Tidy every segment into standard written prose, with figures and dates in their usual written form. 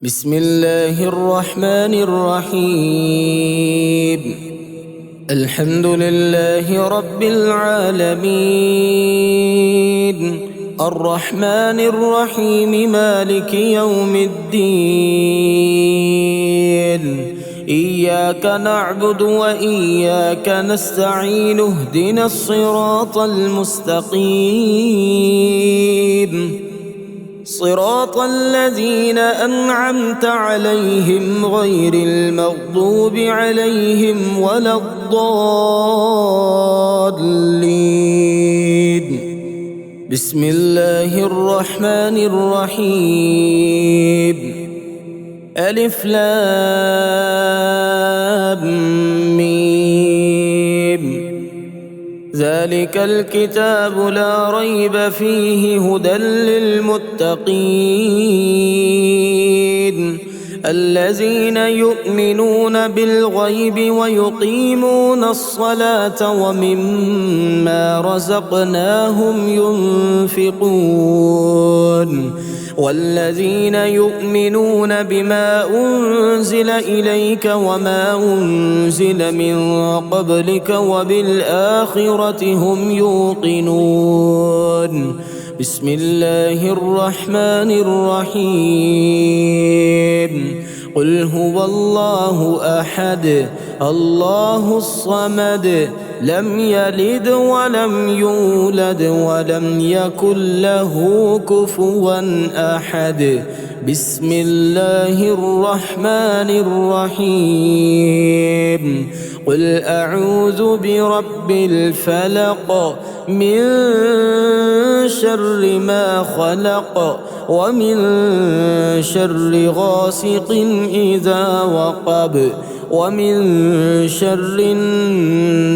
بسم الله الرحمن الرحيم. الحمد لله رب العالمين، الرحمن الرحيم، مالك يوم الدين. إياك نعبد وإياك نستعين، اهدنا الصراط المستقيم، صراط الذين أنعمت عليهم غير المغضوب عليهم ولا الضالين. بسم الله الرحمن الرحيم. ألف لام ميم. ذلك الكتاب لا ريب فيه، هدى للمتقين الذين يؤمنون بالغيب ويقيمون الصلاة ومما رزقناهم ينفقون، والذين يؤمنون بما أنزل إليك وما أنزل من قبلك وبالآخرة هم يوقنون. بسم الله الرحمن الرحيم. قل هو الله أحد، الله الصمد، لم يلد ولم يولد ولم يكن له كفوا أحد. بسم الله الرحمن الرحيم. قل أعوذ برب الفلق، من شر ما خلق، ومن شر غاسق إذا وقب، ومن شر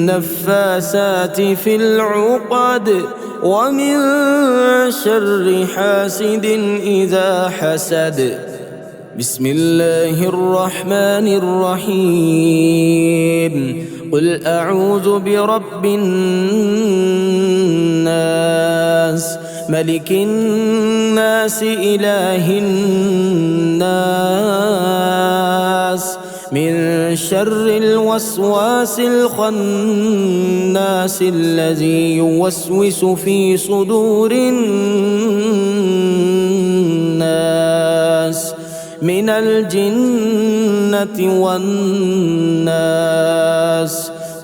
النفاسات في العقد، ومن شر حاسد إذا حسد. بسم الله الرحمن الرحيم. قل أعوذ برب الناس، ملك الناس، إله الناس، من شر الوسواس الخناس الذي يوسوس في صدور الناس من الجنة والناس.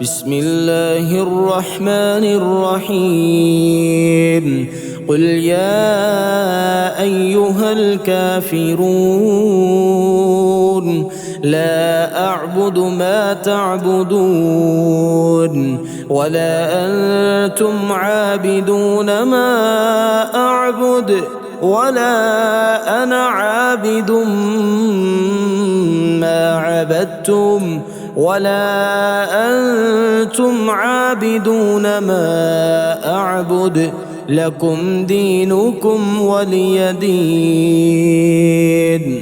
بسم الله الرحمن الرحيم. قل يا أيها الكافرون لا أعبد ما تعبدون، ولا أنتم عابدون ما أعبد، ولا أنا عابد ما عبدتم، ولا أنتم عابدون ما أعبد، لكم دينكم ولي دين.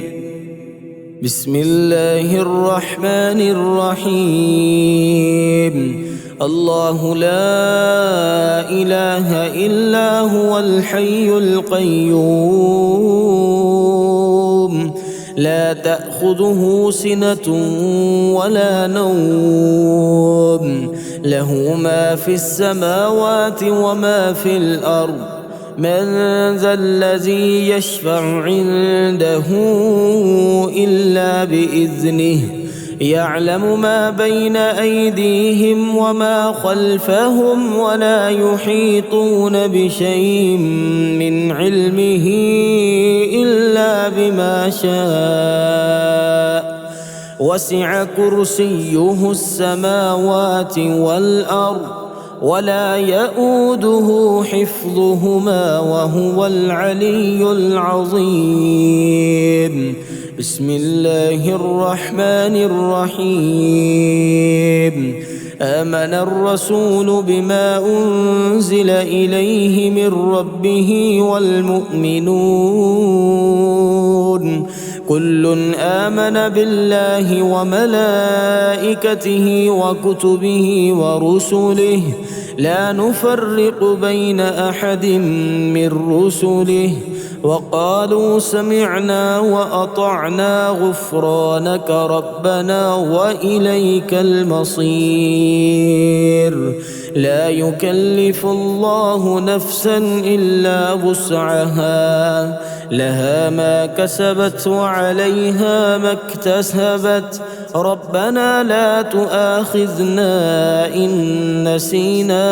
بسم الله الرحمن الرحيم. الله لا إله إلا هو الحي القيوم، لا تأخذه سنة ولا نوم، له ما في السماوات وما في الأرض. من ذا الذي يشفع عنده إلا بإذنه، يعلم ما بين أيديهم وما خلفهم، ولا يحيطون بشيء من علمه إلا بما شاء. وسع كرسيه السماوات والأرض، ولا يؤوده حفظهما، وهو العلي العظيم. بسم الله الرحمن الرحيم. آمن الرسول بما أنزل إليه من ربه والمؤمنون كل آمن بالله وملائكته وكتبه ورسله، لا نفرق بين أحد من رسله، وقالوا سمعنا وأطعنا غفرانك ربنا وإليك المصير. لا يكلف الله نفسا إلا وسعها، لها ما كسبت وعليها ما اكتسبت. ربنا لا تؤاخذنا إن نسينا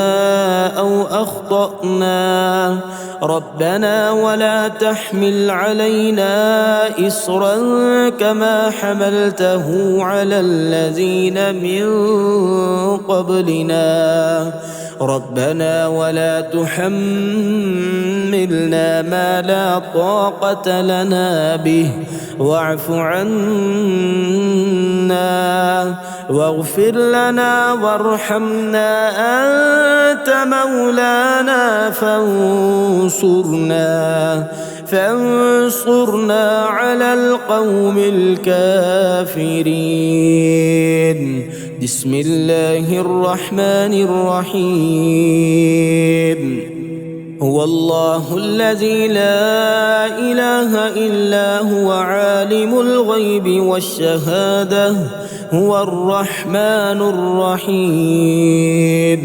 أو أخطأنا، ربنا ولا تحمل علينا إصرا كما حملته على الذين من قبلنا، ربنا ولا تحملنا ما لا طاقة لنا به، واعف عنا واغفر لنا وارحمنا أنت مولانا فانصرنا على القوم الكافرين. بسم الله الرحمن الرحيم. هو الله الذي لا إله إلا هو عالم الغيب والشهادة، هو الرحمن الرحيم.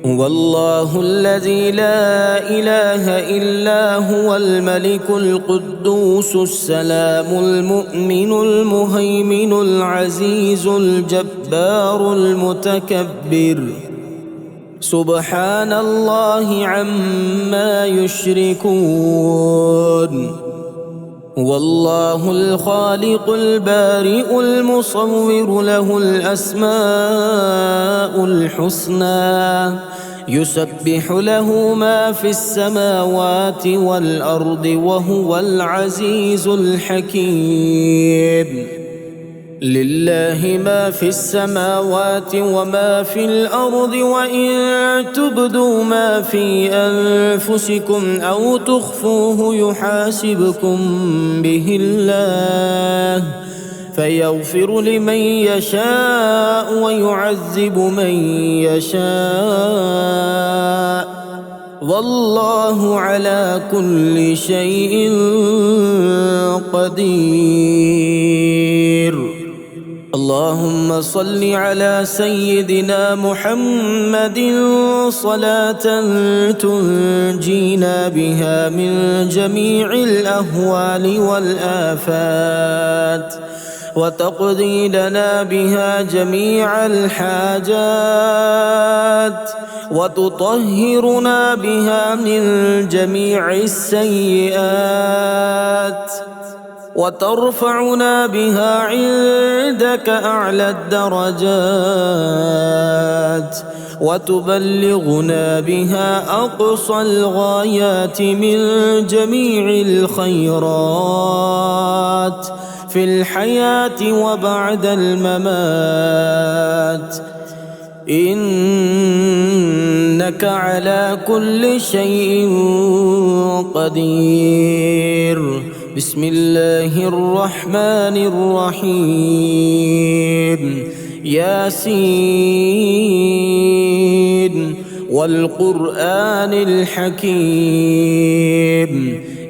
هو الله الذي لا إله إلا هو الملك القدوس السلام المؤمن المهيمن العزيز الجبار المتكبر. سبحان الله عما يشركون. هو الله الخالق البارئ المصور، له الأسماء الحسنى، يسبح له ما في السماوات والأرض وهو العزيز الحكيم. لله ما في السماوات وما في الأرض، وإن تبدوا ما في أنفسكم أو تخفوه يحاسبكم به الله، فيغفر لمن يشاء ويعذب من يشاء، والله على كل شيء قدير. اللهم صل على سيدنا محمد صلاة تنجينا بها من جميع الأهوال والآفات، وتقضي لنا بها جميع الحاجات، وتطهرنا بها من جميع السيئات، وترفعنا بها عندك أعلى الدرجات، وتبلغنا بها أقصى الغايات من جميع الخيرات في الحياة وبعد الممات، إنك على كل شيء قدير. بسم الله الرحمن الرحيم. ياسين والقرآن الحكيم،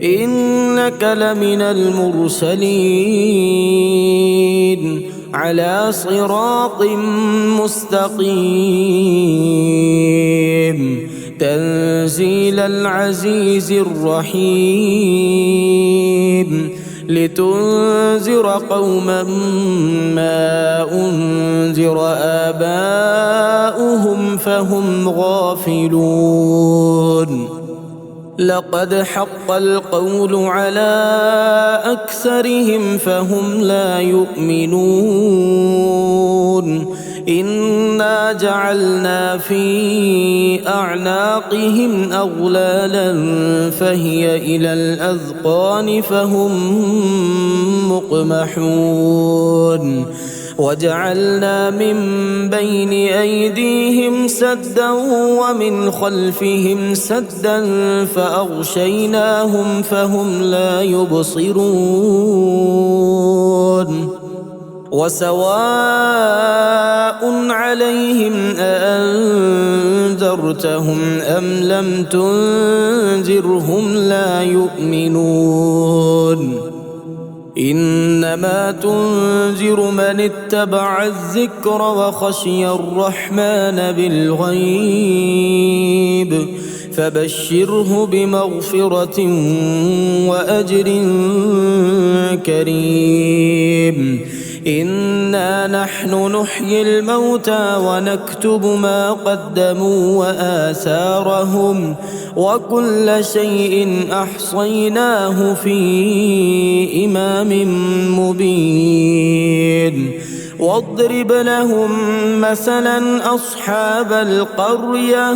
إنك لمن المرسلين على صراط مستقيم، تنزيل العزيز الرحيم، لتنذر قوما ما أنذر آباؤهم فهم غافلون. لقد حق القول على أكثرهم فهم لا يؤمنون. إنا جعلنا في أعناقهم أغلالا فهي إلى الأذقان فهم مقمحون. وجعلنا من بين أيديهم سدا ومن خلفهم سدا فأغشيناهم فهم لا يبصرون. وسواء عليهم أأنذرتهم أنذرتهم أم لم تنذرهم لا يؤمنون إنما تنذر من اتبع الذكر وخشي الرحمن بالغيب فبشره بمغفرة وأجر كريم إنا نحن نحيي الموتى ونكتب ما قدموا وآثارهم وكل شيء أحصيناه في إمام مبين واضرب لهم مثلا أصحاب القرية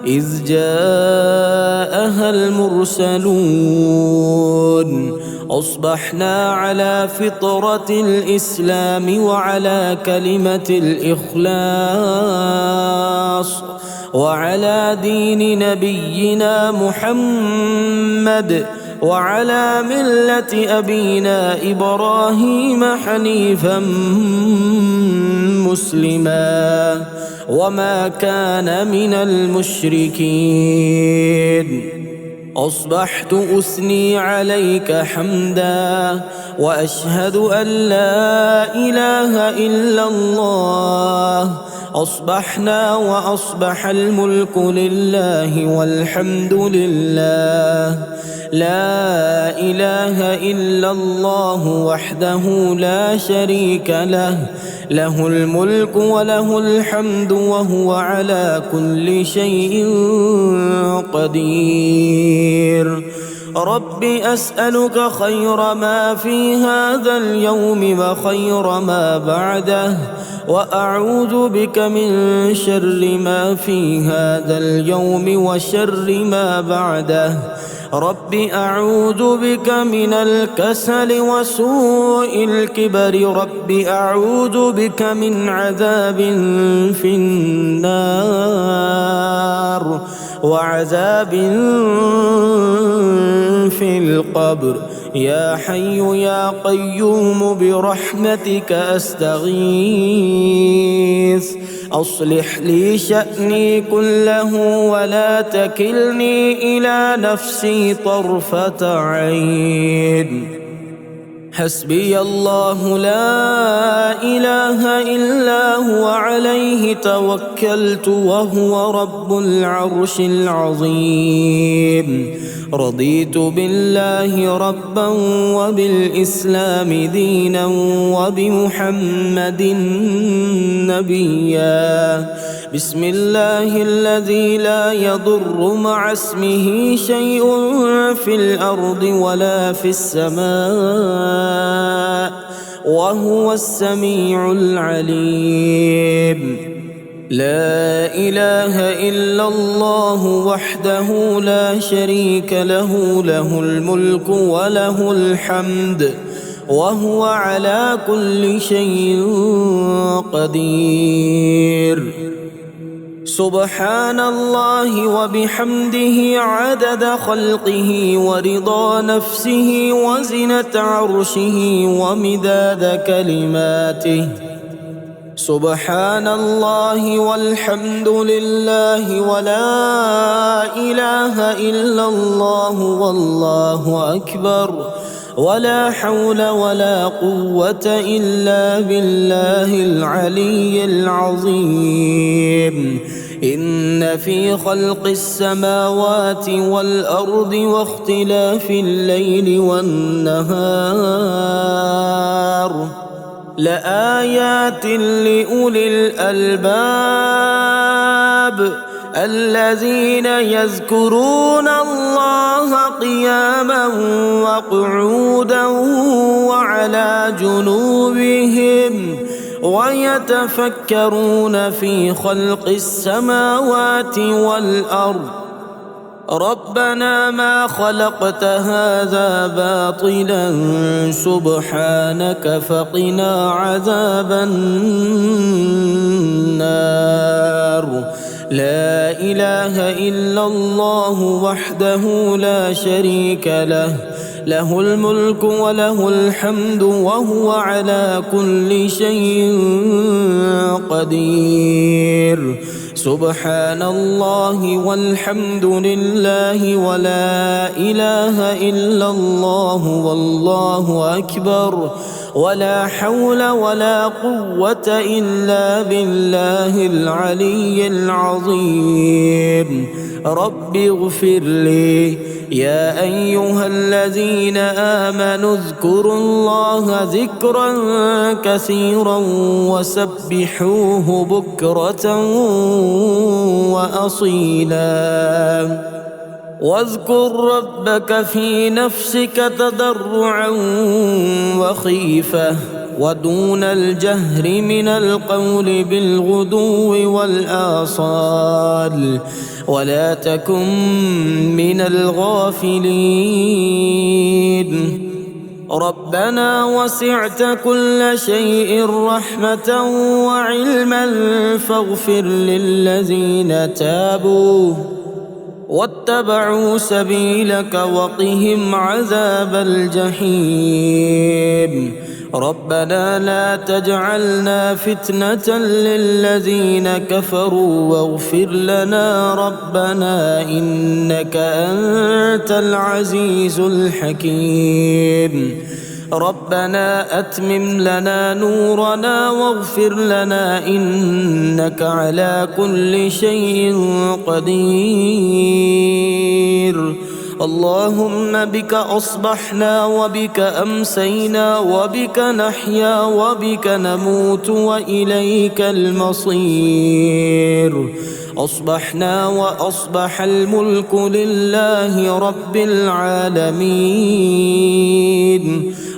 إذ جاءها المرسلون أصبحنا على فطرة الإسلام وعلى كلمة الإخلاص وعلى دين نبينا محمد وعلى ملة أبينا إبراهيم حنيفا مسلما وما كان من المشركين أصبحت أثني عليك حمدا وأشهد أن لا إله إلا الله أصبحنا وأصبح الملك لله والحمد لله لا إله إلا الله وحده لا شريك له له الملك وله الحمد وهو على كل شيء قدير رب أسألك خير ما في هذا اليوم وخير ما بعده وأعوذ بك من شر ما في هذا اليوم وشر ما بعده رب أعوذ بك من الكسل وسوء الكبر رب أعوذ بك من عذاب في النار وعذاب في القبر يا حي يا قيوم برحمتك أستغيث أصلح لي شأني كله ولا تكلني إلى نفسي طرفة عين حسبي الله لا إله إلا هو عليه توكلت وهو رب العرش العظيم رضيت بالله ربا وبالإسلام دينا وبمحمد نبيا بسم الله الذي لا يضر مع اسمه شيء في الأرض ولا في السماء وهو السميع العليم لا إله إلا الله وحده لا شريك له له الملك وله الحمد وهو على كل شيء قدير سبحان الله وبحمده عدد خلقه ورضا نفسه وزنة عرشه ومداد كلماته سبحان الله والحمد لله ولا إله إلا الله والله أكبر ولا حول ولا قوة إلا بالله العلي العظيم إن في خلق السماوات والأرض واختلاف الليل والنهار لآيات لأولي الألباب الذين يذكرون الله قياما وقعودا وعلى جنوبهم ويتفكرون في خلق السماوات والأرض ربنا ما خلقت هذا باطلا سبحانك فقنا عذاب النار لا إله إلا الله وحده لا شريك له له الملك وله الحمد وهو على كل شيء قدير سبحان الله والحمد لله ولا إله إلا الله والله أكبر ولا حول ولا قوة إلا بالله العلي العظيم. رب اغفر لي. يا أيها الذين آمنوا اذكروا الله ذكرا كثيرا وسبحوه بكرة وأصيلا. واذكر ربك في نفسك تضرعا وخيفة ودون الجهر من القول بالغدو والآصال ولا تكن من الغافلين. ربنا وسعت كل شيء رحمة وعلما فاغفر للذين تابوا واتبعوا سبيلك وقهم عذاب الجحيم. ربنا لا تجعلنا فتنة للذين كفروا واغفر لنا ربنا إنك أنت العزيز الحكيم. ربنا أتمم لنا نورنا واغفر لنا إنك على كل شيء قدير. اللهم بك أصبحنا وبك أمسينا وبك نحيا وبك نموت وإليك المصير. أصبحنا وأصبح الملك لله رب العالمين.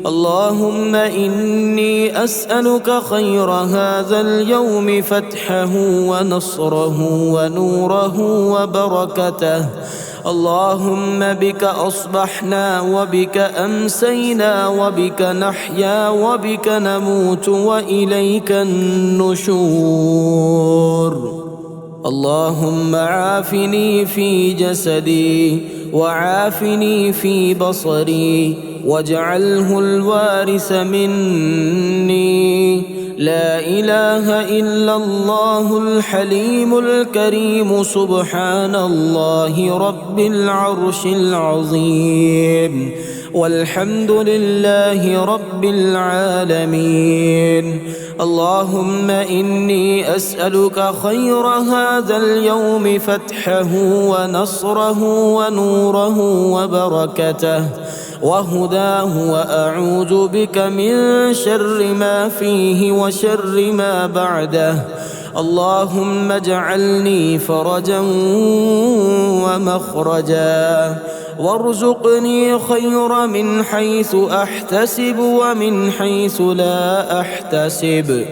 اللهم إني أسألك خير هذا اليوم فتحه ونصره ونوره وبركته. اللهم بك أصبحنا وبك أمسينا وبك نحيا وبك نموت وإليك النشور. اللهم عافني في جسدي وعافني في بصري واجعله الوارث مني. لا إله إلا الله الحليم الكريم سبحان الله رب العرش العظيم والحمد لله رب العالمين. اللهم إني أسألك خير هذا اليوم فتحه ونصره ونوره وبركته وهداه وأعوذ بك من شر ما فيه وشر ما بعده. اللهم اجعلني فرجا ومخرجا وارزقني خير من حيث أحتسب ومن حيث لا أحتسب.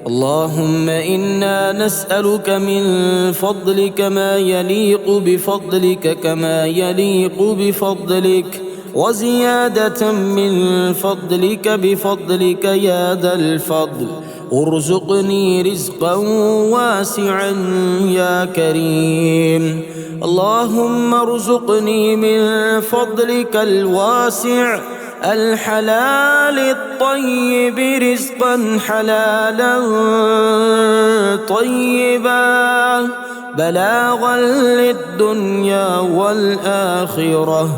اللهم إنا نسألك من فضلك ما يليق بفضلك كما يليق بفضلك وزيادة من فضلك بفضلك يا ذا الفضل. ارزقني رزقا واسعا يا كريم. اللهم ارزقني من فضلك الواسع الحلال الطيب رزقا حلالا طيبا بلاغا للدنيا والآخرة.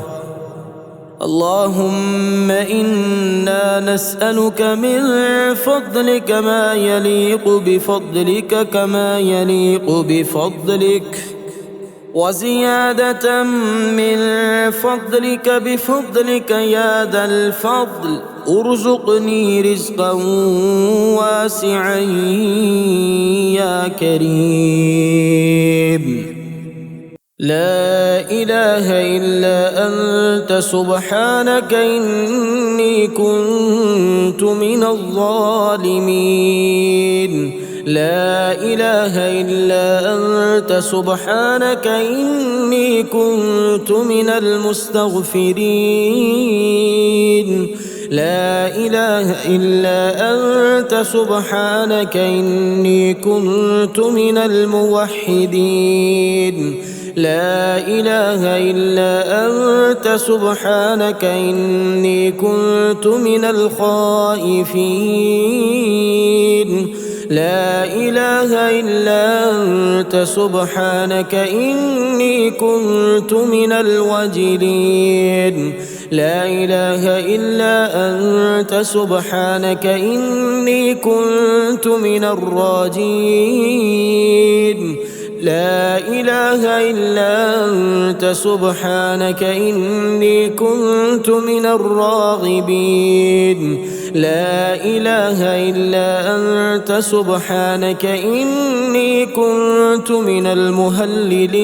اللهم إنا نسألك من فضلك ما يليق بفضلك كما يليق بفضلك وزيادة من فضلك بفضلك يا ذا الفضل. ارزقني رزقا واسعا يا كريم. لا إله إلا أنت سبحانك إني كنت من الظالمين. لا إله إلا أنت سبحانك إني كنت من المستغفرين. لا إله إلا أنت سبحانك إني كنت من الموحدين. لا إله إلا أنت سبحانك إني كنت من الخائفين. لا إله إلا أنت سبحانك إني كنت من الوجلين لا إله إلا أنت سبحانك إني كنت من الراجين لا إله إلا أنت سبحانك إني كنت من الراغبين لا إله إلا أنت سبحانك إني كنت من المهللين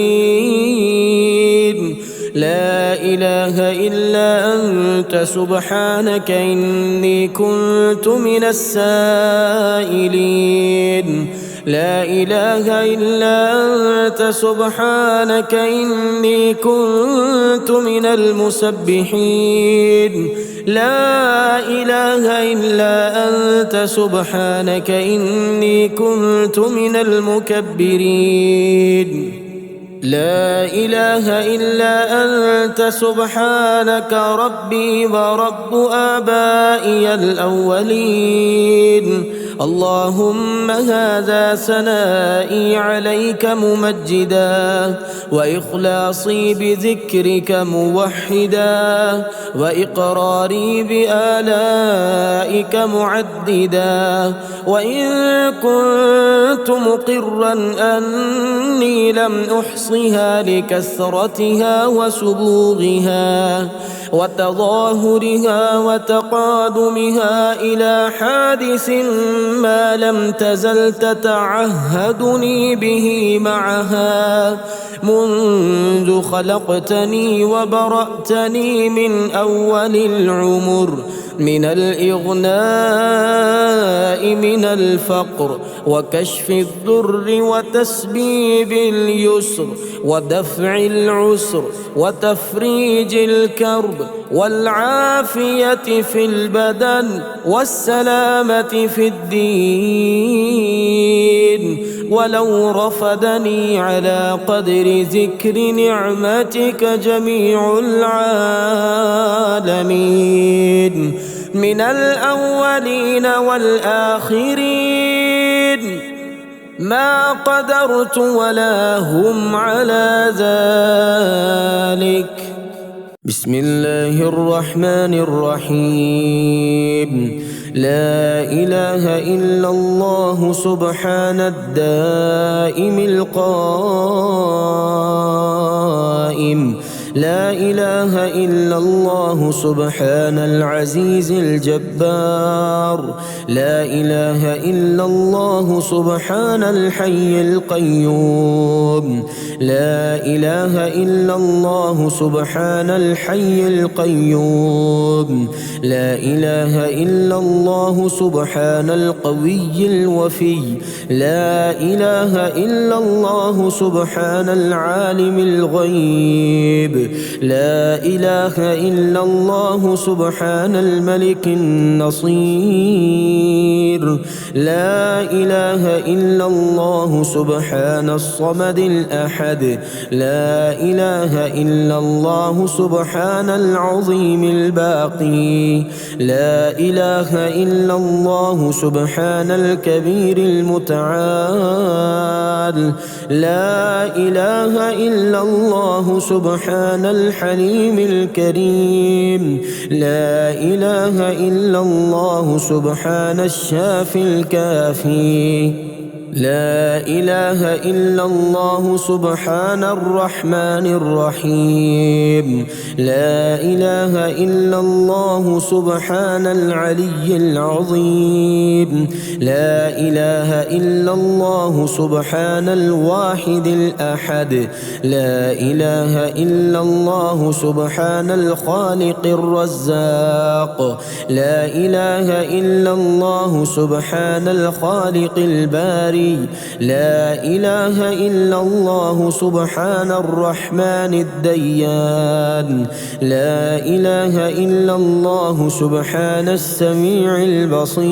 لا إله إلا أنت سبحانك إني كنت من السائلين لا إله إلا أنت سبحانك إني كنت من المسبحين لا إله إلا أنت سبحانك إني كنت من المكبرين لا إله إلا أنت سبحانك ربي ورب آبائي الأولين اللهم هذا ثنائي عليك ممجدا وإخلاصي بذكرك موحدا وإقراري بآلائك معددا وإن كنت مقرا أني لم أحصها لكثرتها وسبوغها وتظاهرها وتقادمها إلى حادث ما لم تزل تتعهدني به معها منذ خلقتني وبرأتني من أول العمر من الإغناء من الفقر وكشف الضر وتسبيب اليسر ودفع العسر وتفريج الكرب والعافية في البدن والسلامة في الدين ولو رفدني على قدر ذكر نعمتك جميع العالمين من الأولين والآخرين ما قدرت ولا هم على ذلك بسم الله الرحمن الرحيم لا إله إلا الله سبحان الدائم القائم لا إله إلا الله سبحان العزيز الجبار لا إله إلا الله سبحان الحي القيوم لا إله إلا الله سبحان الحي القيوم لا إله إلا الله سبحان القوي الوفي لا إله إلا الله سبحان العالم الغيب لا إله إلا الله سبحان الملك النصير لا إله إلا الله سبحان الصمد الأحد لا إله إلا الله سبحان العظيم الباقي لا إله إلا الله سبحان الكبير المتعال لا إله إلا الله سبحان الحليم الكريم لا إله إلا الله سبحان الشافي الكافي لا إله إلا الله سبحان الرحمن الرحيم لا إله إلا الله سبحان العلي العظيم لا إله إلا الله سبحان الواحد الأحد لا إله إلا الله سبحان الخالق الرزاق لا إله إلا الله سبحان الخالق البارئ علي. لا إله إلا الله سبحان الرحمن الديان. لا إله إلا الله سبحان السميع البصير.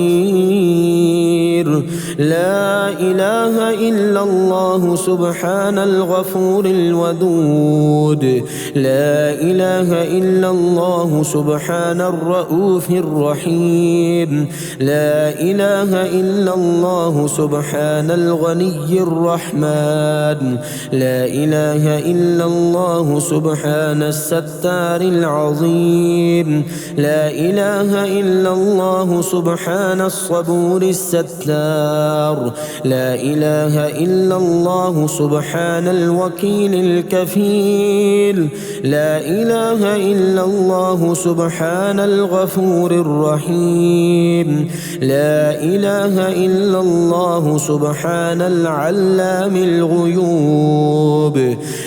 لا إله إلا الله سبحان الغفور الودود. لا إله إلا الله سبحان الرؤوف الرحيم. لا إله إلا الله سبحان الغني الرحمن. لا إله إلا الله سبحان الستار العظيم. لا إله إلا الله سبحان الصبور الستار. لا إله إلا الله سبحان الوكيل الكفيل. لا إله إلا الله سبحان الغفور الرحيم. لا إله إلا الله سبحان العلام الغيوب.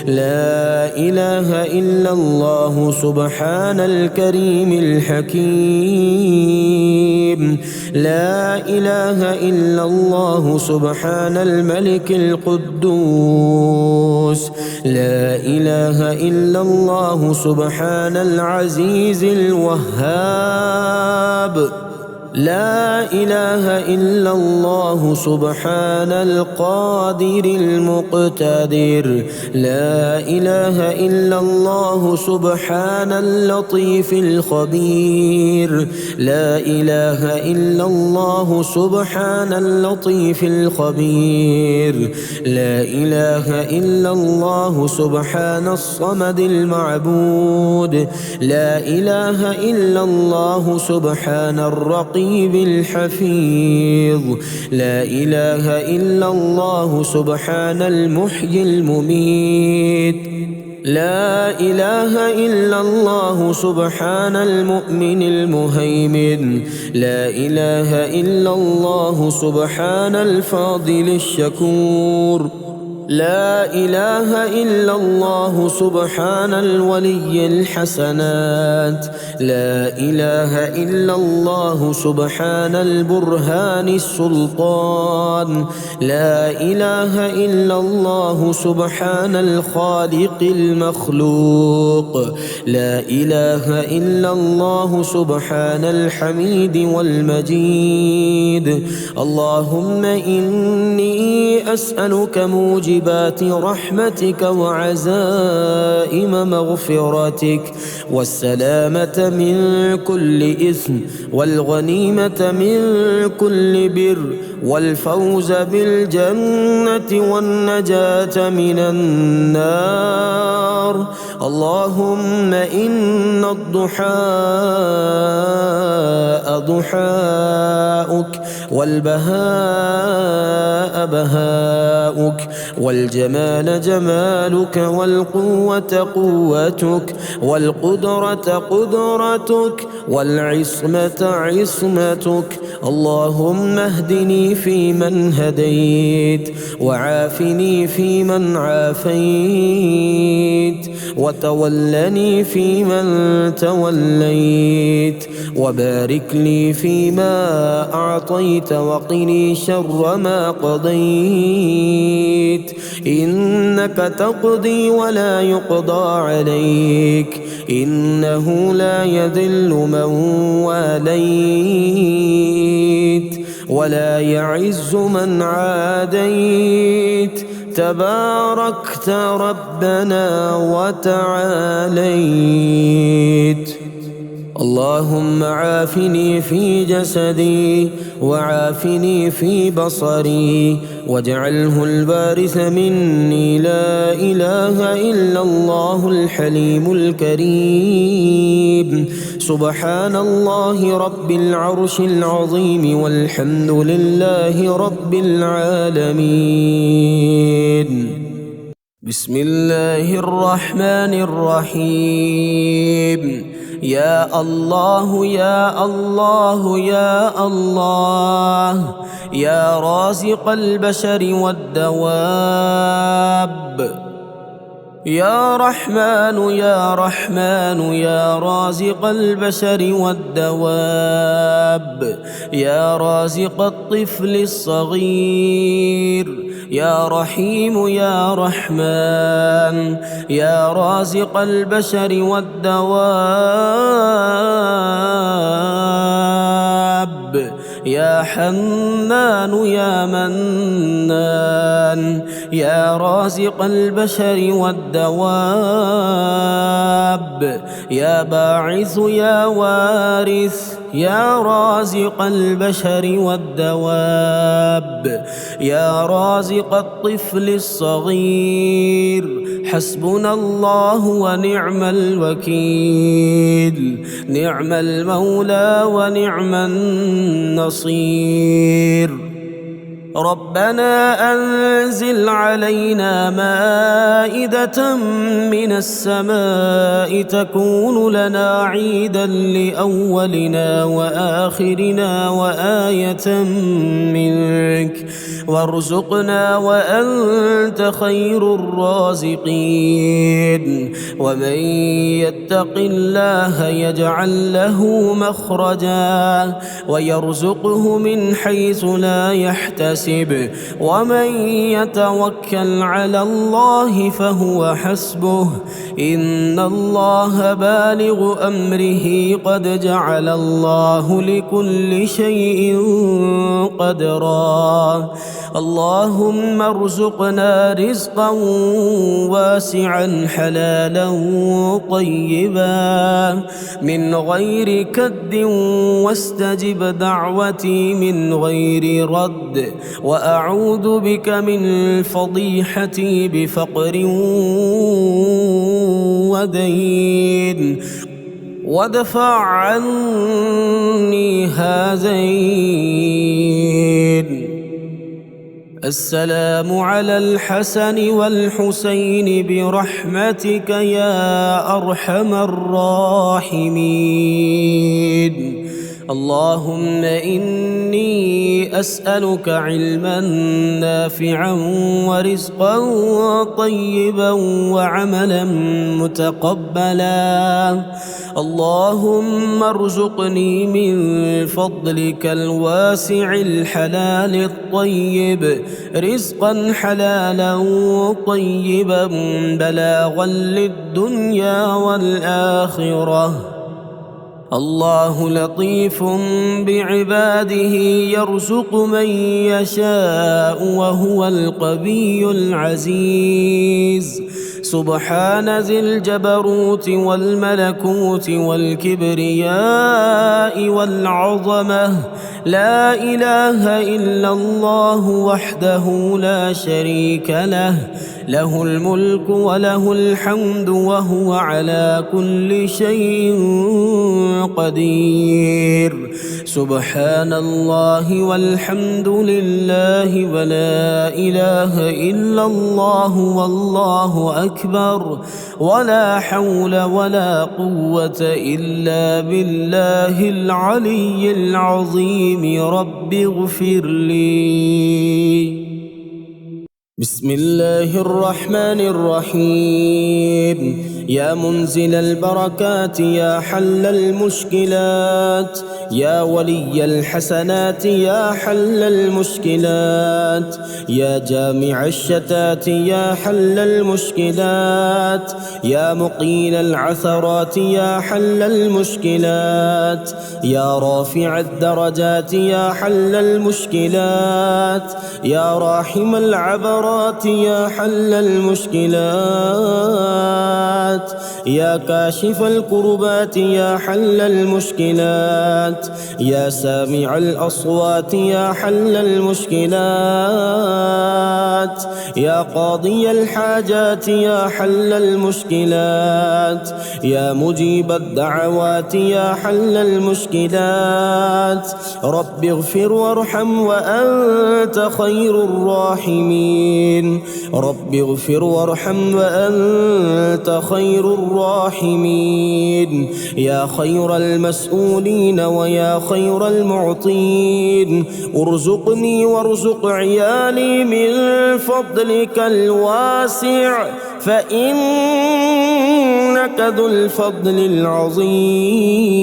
لا إله إلا الله سبحان الكريم الحكيم. لا إله إلا الله سبحان الملك القدوس. لا إله إلا الله سبحان العزيز الوهاب. لا إله إلا الله سبحان القادر المقتدر. لا إله إلا الله سبحان اللطيف الخبير. لا إله إلا الله سبحان اللطيف الخبير. لا إله إلا الله سبحان الصمد المعبود. لا إله إلا الله سبحان الرقيب الحفيظ. لا إله إلا الله سبحان المحيي المميت. لا إله إلا الله سبحان المؤمن المهيمن. لا إله إلا الله سبحان الفاضل الشكور. لا إله إلا الله سبحان الولي الحسنات. لا إله إلا الله سبحان البرهان السلطان. لا إله إلا الله سبحان الخالق المخلوق. لا إله إلا الله سبحان الحميد والمجيد. اللهم إني أسألك موجبات رحمتك وعزائم مغفرتك والسلامة من كل إثم والغنيمة من كل بر والفوز بالجنة والنجاة من النار. اللهم إن الضحاء ضحاؤك والبهاء بهاؤك والجمال جمالك والقوة قوتك والقدرة قدرتك والعصمة عصمتك. اللهم اهدني فيمن هديت وعافني فيمن عافيت وتولني فيمن توليت وبارك لي فيما أعطيت وقني شر ما قضيت. إنك تقضي ولا يقضى عليك. إنه لا يذل من واليت ولا يعز من عاديت. تباركت ربنا وتعاليت. اللهم عافني في جسدي وعافني في بصري واجعله الوارث مني. لا إله إلا الله الحليم الكريم. سبحان الله رب العرش العظيم والحمد لله رب العالمين. بسم الله الرحمن الرحيم. يا الله يا الله يا الله يا رازق البشر والدواب يا رحمن يا رحمن يا رازق البشر والدواب، يا رازق الطفل الصغير، يا رحيم يا رحمن يا رازق البشر والدواب، يا حنان يا منان يا رازق البشر والدواب، يا باعث يا وارث يا رازق البشر والدواب، يا رازق الطفل الصغير، حسبنا الله ونعم الوكيل، نعم المولى ونعم النصير. ربنا أنزل علينا مائدة من السماء تكون لنا عيدا لأولنا وآخرنا وآية منك، وارزقنا وأنت خير الرازقين. ومن يتق الله يجعل له مخرجا ويرزقه من حيث لا يحتسب، ومن يتوكل على الله فهو حسبه، إن الله بالغ أمره قد جعل الله لكل شيء قدرا. اللهم ارزقنا رزقا واسعا حلالا طيبا من غير كد، واستجب دعوتي من غير رد، وأعوذ بك من فضيحتي بفقر ودين، وادفع عني هذين. السلام على الحسن والحسين برحمتك يا أرحم الراحمين. اللهم إني أسألك علما نافعا ورزقا طيبا وعملا متقبلا. اللهم ارزقني من فضلك الواسع الحلال الطيب رزقا حلالا طيبا بلاغا للدنيا والآخرة. الله لطيف بعباده يرزق من يشاء وهو القوي العزيز. سبحان ذي الجبروت والملكوت والكبرياء والعظمة، لا إله إلا الله وحده لا شريك له، له الملك وله الحمد وهو على كل شيء قدير. سبحان الله والحمد لله ولا إله إلا الله والله أكبر، ولا حول ولا قوة إلا بالله العلي العظيم. رب اغفر لي. بسم الله الرحمن الرحيم. يا منزل البركات يا حل المشكلات، يا ولي الحسنات يا حل المشكلات، يا جامع الشتات يا حل المشكلات، يا مقيل العثرات يا حل المشكلات، يا رافع الدرجات يا حل المشكلات، يا راحم العبرات يا حل المشكلات، يا كاشف الكربات يا حل المشكلات، يا سامع الأصوات يا حل المشكلات، يا قاضي الحاجات يا حل المشكلات، يا مجيب الدعوات يا حل المشكلات. رب اغفر وارحم وأنت خير الراحمين. الضالين. رب اغفر وارحم وأنت خير الراحمين. يا خير المسؤولين ويا خير المعطين، ارزقني وارزق عيالي من فضلك الواسع، فإنك ذو الفضل العظيم.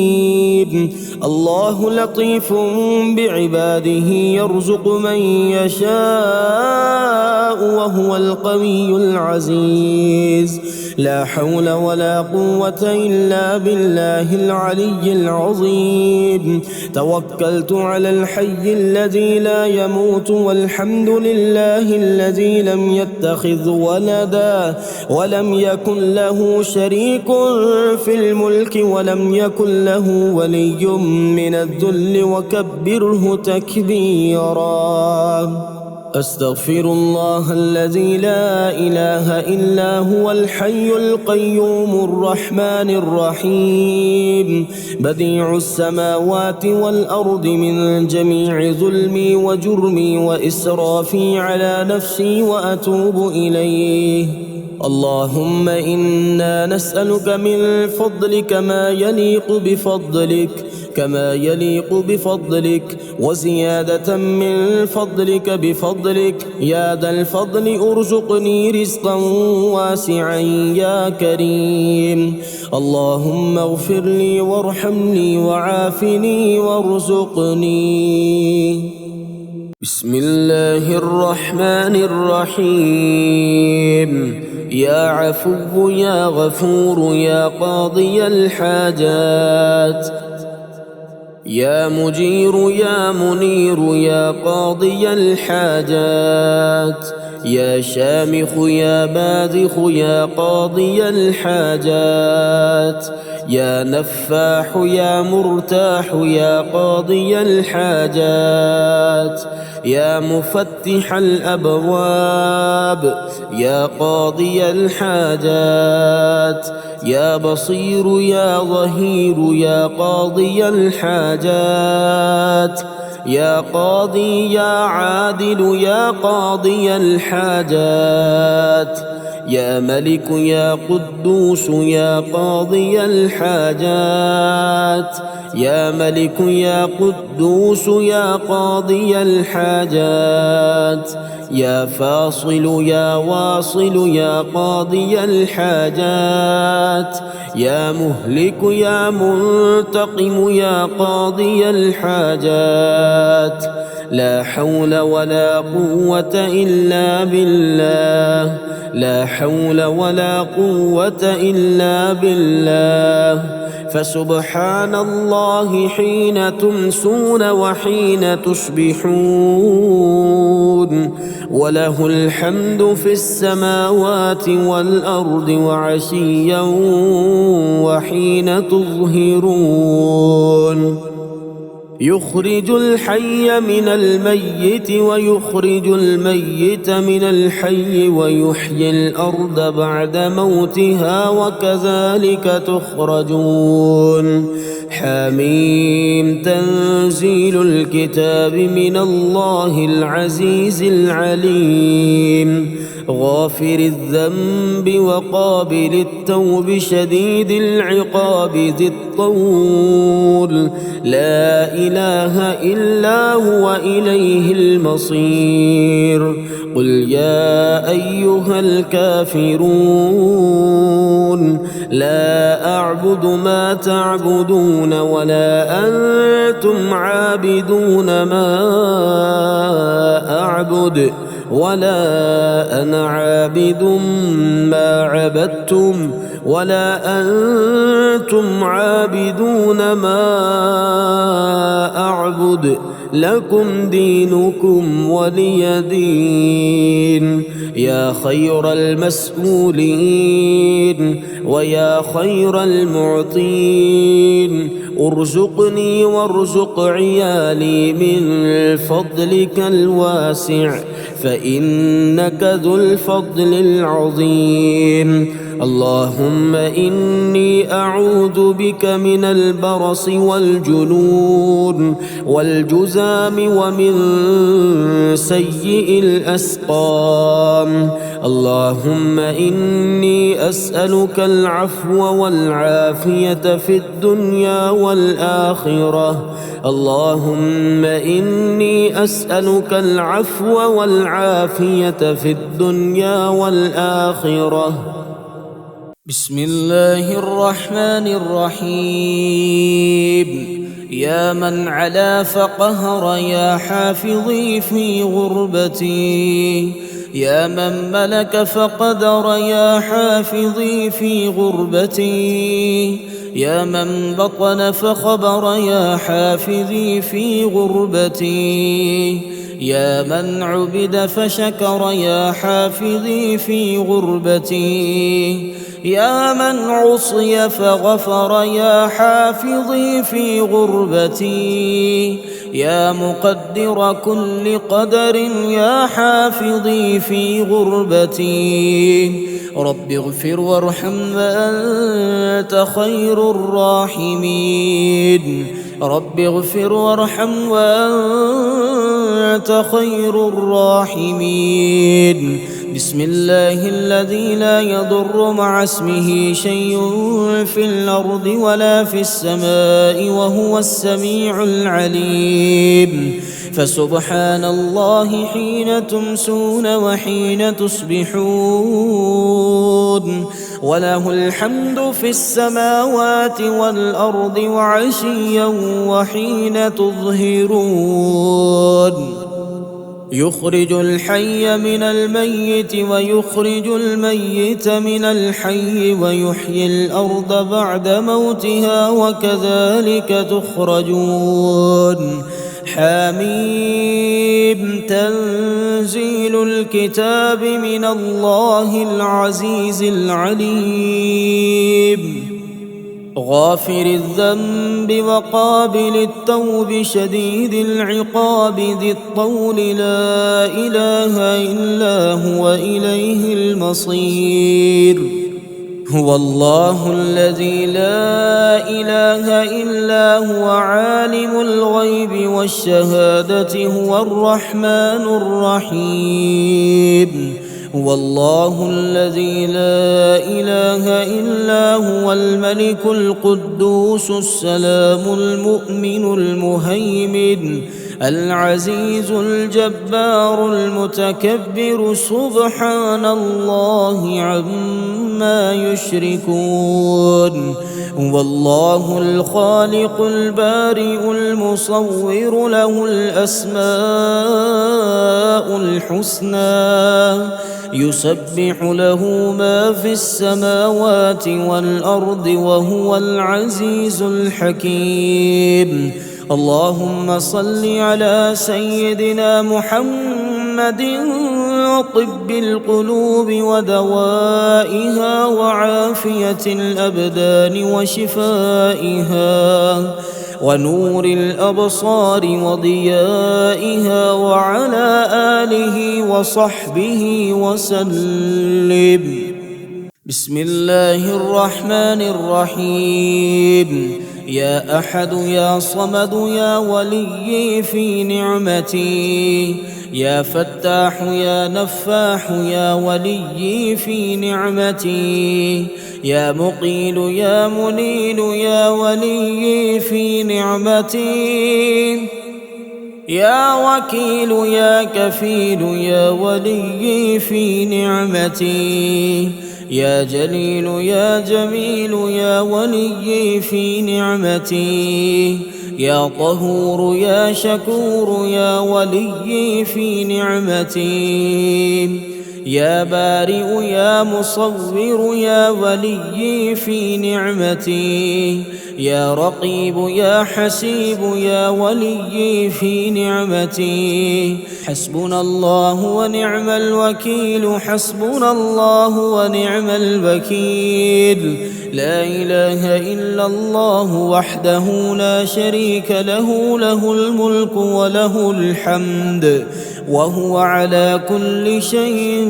الله لطيف بعباده يرزق من يشاء وهو القوي العزيز. لا حول ولا قوة إلا بالله العلي العظيم. توكلت على الحي الذي لا يموت، والحمد لله الذي لم يتخذ ولدا ولم يكن له شريك في الملك ولم يكن له ولي من الذل وكبره تكبيرا. أستغفر الله الذي لا إله إلا هو الحي القيوم الرحمن الرحيم، بديع السماوات والأرض، من جميع ظلمي وجرمي وإسرافي على نفسي وأتوب إليه. اللهم إنا نسألك من فضلك ما يليق بفضلك وزيادة من فضلك بفضلك. يا ذا الفضل ارزقني رزقا واسعا يا كريم. اللهم اغفر لي وارحمني وعافني وارزقني. بسم الله الرحمن الرحيم. يا عفو يا غفور يا قاضي الحاجات، يا مجير يا منير يا قاضي الحاجات، يا شامخ يا باذخ يا قاضي الحاجات، يا نفاح يا مرتاح يا قاضي الحاجات، يا مفتح الأبواب يا قاضي الحاجات، يا بصير يا ظهير يا قاضي الحاجات، يا قاضي يا عادل يا قاضي الحاجات، يا ملك يا قدوس يا قاضي الحاجات، يا ملك يا قدوس يا قاضي الحاجات، يا فاصل يا واصل يا قاضي الحاجات، يا مهلك يا منتقم يا قاضي الحاجات. لا حول ولا قوة إلا بالله، لا حول ولا قوة إلا بالله. فسبحان الله حين تمسون وحين تصبحون، وله الحمد في السماوات والأرض وعشيا وحين تظهرون. يخرج الحي من الميت ويخرج الميت من الحي ويحيي الأرض بعد موتها وكذلك تخرجون. حميم. تنزيل الكتاب من الله العزيز العليم، غافر الذنب وقابل التوب شديد العقاب ذي الطول. لا إله إلا هو إليه المصير. قل يا أيها الكافرون لا أعبد ما تعبدون ولا أنتم عابدون ما أعبد ولا أنا عابد ما عبدتم ولا أنتم عابدون ما أعبد. لكم دينكم ولي دين. يا خير المسؤولين ويا خير المعطين، ارزقني وارزق عيالي من فضلك الواسع، فإنك ذو الفضل العظيم. اللهم إني أعوذ بك من البرص والجنون والجذام ومن سيء الأسقام. اللهم إني أسألك العفو والعافية في الدنيا والآخرة. اللهم إني أسألك العفو والعافية في الدنيا والآخرة. بسم الله الرحمن الرحيم. يا من علا فقهر يا حافظي في غربتي، يا من ملك فقدر يا حافظي في غربتي، يا من بطن فخبر يا حافظي في غربتي، يا من عبد فشكر يا حافظي في غربتي، يا من عصي فغفر يا حافظي في غربتي، يا مقدر كل قدر يا حافظي في غربتي. رب اغفر وارحم وأنت خير الراحمين. رب اغفر وارحم وأنت خير الراحمين. بسم الله الذي لا يضر مع اسمه شيء في الأرض ولا في السماء وهو السميع العليم. فسبحان الله حين تمسون وحين تصبحون، وله الحمد في السماوات والأرض وعشيا وحين تظهرون. يخرج الحي من الميت ويخرج الميت من الحي ويحيي الأرض بعد موتها وكذلك تخرجون. حميم. تنزيل الكتاب من الله العزيز العليم. غافر الذنب وقابل التوب شديد العقاب ذي الطول لا إله إلا هو إليه المصير. هو الله الذي لا إله إلا هو عالم الغيب والشهادة هو الرحمن الرحيم. هو الله الذي لا إله إلا هو الملك القدوس السلام المؤمن المهيمن العزيز الجبار المتكبر سبحان الله عما يشركون. هو الله الخالق البارئ المصور له الأسماء الحسنى يسبح له ما في السماوات والأرض وهو العزيز الحكيم. اللهم صل على سيدنا محمد طب القلوب ودوائها وعافية الأبدان وشفائها ونور الأبصار وضيائها وعلى آله وصحبه وسلم. بسم الله الرحمن الرحيم. يا أحد يا صمد يا ولي في نعمتي، يا فتاح يا نفاح يا ولي في نعمتي، يا مقيل يا منيل يا ولي في نعمتي، يا وكيل يا كفيل يا ولي في نعمتي، يا جليل يا جميل يا ولي في نعمتي، يا طهور يا شكور يا ولي في نعمتي، يا بارئ يا مصور يا ولي في نعمتي، يا رقيب يا حسيب يا ولي في نعمتي. حسبنا الله ونعم الوكيل، حسبنا الله ونعم الوكيل. لا إله إلا الله وحده لا شريك له، له الملك وله الحمد وهو على كل شيء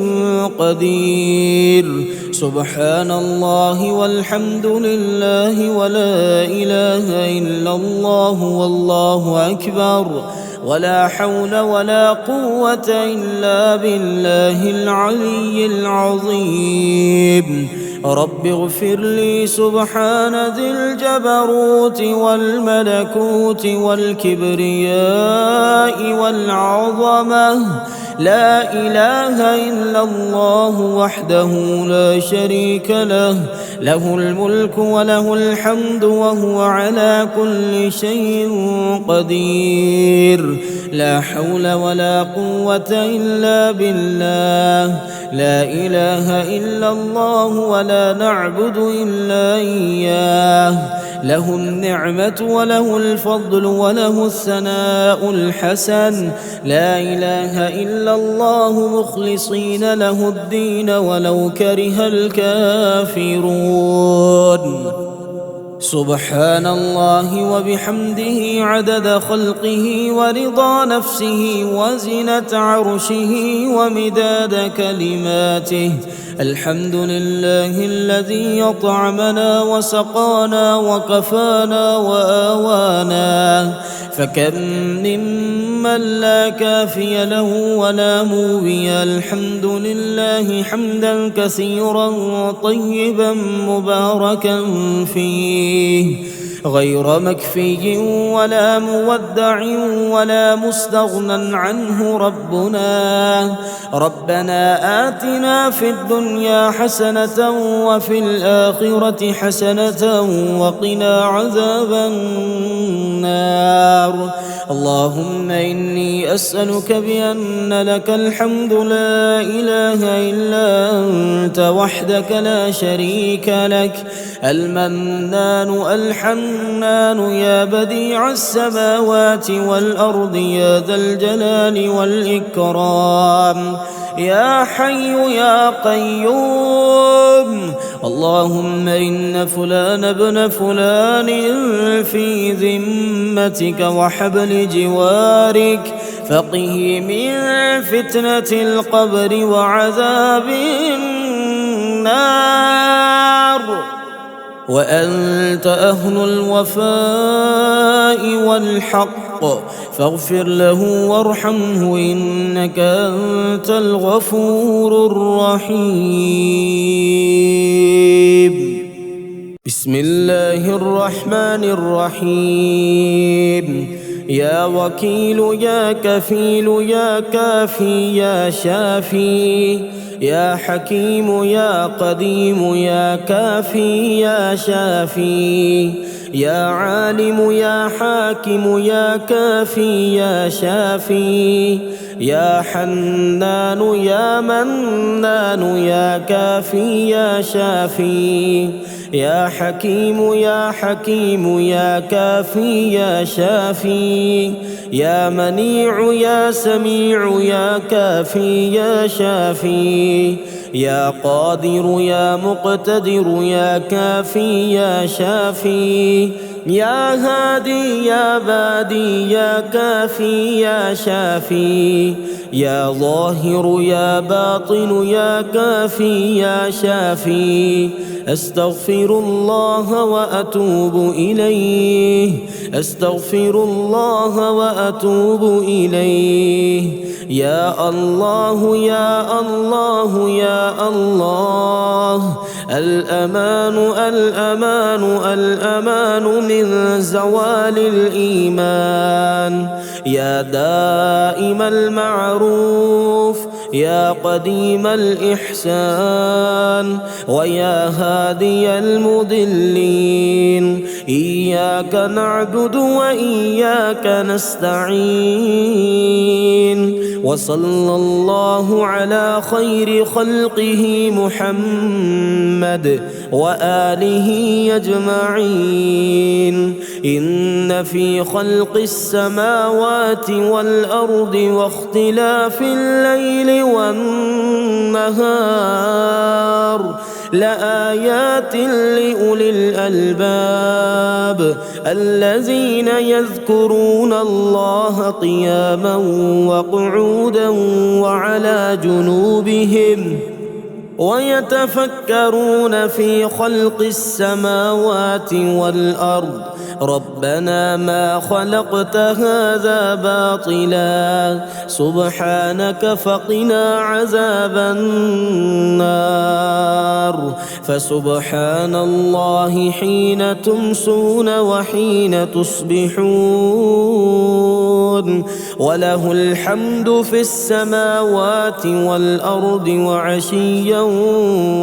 قدير. سبحان الله والحمد لله ولا إله إلا الله والله أكبر، ولا حول ولا قوة إلا بالله العلي العظيم. رب اغفر لي سبحان ذي الجبروت والملكوت والكبرياء والعظمة. لا إله إلا الله وحده لا شريك له، له الملك وله الحمد وهو على كل شيء قدير. لا حول ولا قوة إلا بالله. لا إله إلا الله ولا نعبد إلا إياه. له النعمة وله الفضل وله الثناء الحسن. لا إله إلا الله مخلصين له الدين ولو كره الكافرون. سبحان الله وبحمده عدد خلقه ورضا نفسه وزنة عرشه ومداد كلماته. الحمد لله الذي أطعمنا وسقانا وكفانا وآوانا، فكم ممن لا كافي له ولا موي. الحمد لله حمدا كثيرا طيبا مباركا فيه، غير مكفي ولا مودع ولا مستغنى عنه. ربنا آتنا في الدنيا حسنة وفي الآخرة حسنة وقنا عذاب النار. اللهم إني أسألك بأن لك الحمد لا إله إلا أنت وحدك لا شريك لك، المنان الحنان يا بديع السماوات والأرض يا ذا الجلال والإكرام، يا حي يا قيوم. اللهم إن فلان ابن فلان في ذمتك وحبل جوارك، فقه من فتنة القبر وعذاب النار، وأنت أهل الوفاء والحق، فاغفر له وارحمه إنك أنت الغفور الرحيم. بسم الله الرحمن الرحيم. يا وكيل يا كفيل يا كافي يا شافي، يا حكيم يا قديم يا كافي يا شافي، يا عالم يا حاكم يا كافي يا شافي، يا حنان يا منان يا كافي يا شافي، يا حكيم يا حكيم يا كافي يا شافي، يا منيع يا سميع يا كافي يا شافي، يا قادر يا مقتدر يا كافي يا شافي، يا هادي يا بادي يا كافي يا شافي، يا ظاهر يا باطن يا كافي يا شافي. أستغفر الله وأتوب إليه، أستغفر الله وأتوب إليه. يا الله يا الله يا الله، الأمان الأمان الأمان من زوال الإيمان. يا دائم المعروف، يا قديم الإحسان، ويا هادي المضلين، إياك نعبد وإياك نستعين. وصلى الله على خير خلقه محمد وآله أجمعين. إن في خلق السماوات والأرض واختلاف الليل والنهار لآيات لأولي الألباب الذين يذكرون الله قياما وقعودا وعلى جنوبهم ويتفكرون في خلق السماوات والأرض ربنا ما خلقت هذا باطلا سبحانك فقنا عذاب النار فسبحان الله حين تمسون وحين تصبحون وله الحمد في السماوات والأرض وعشيا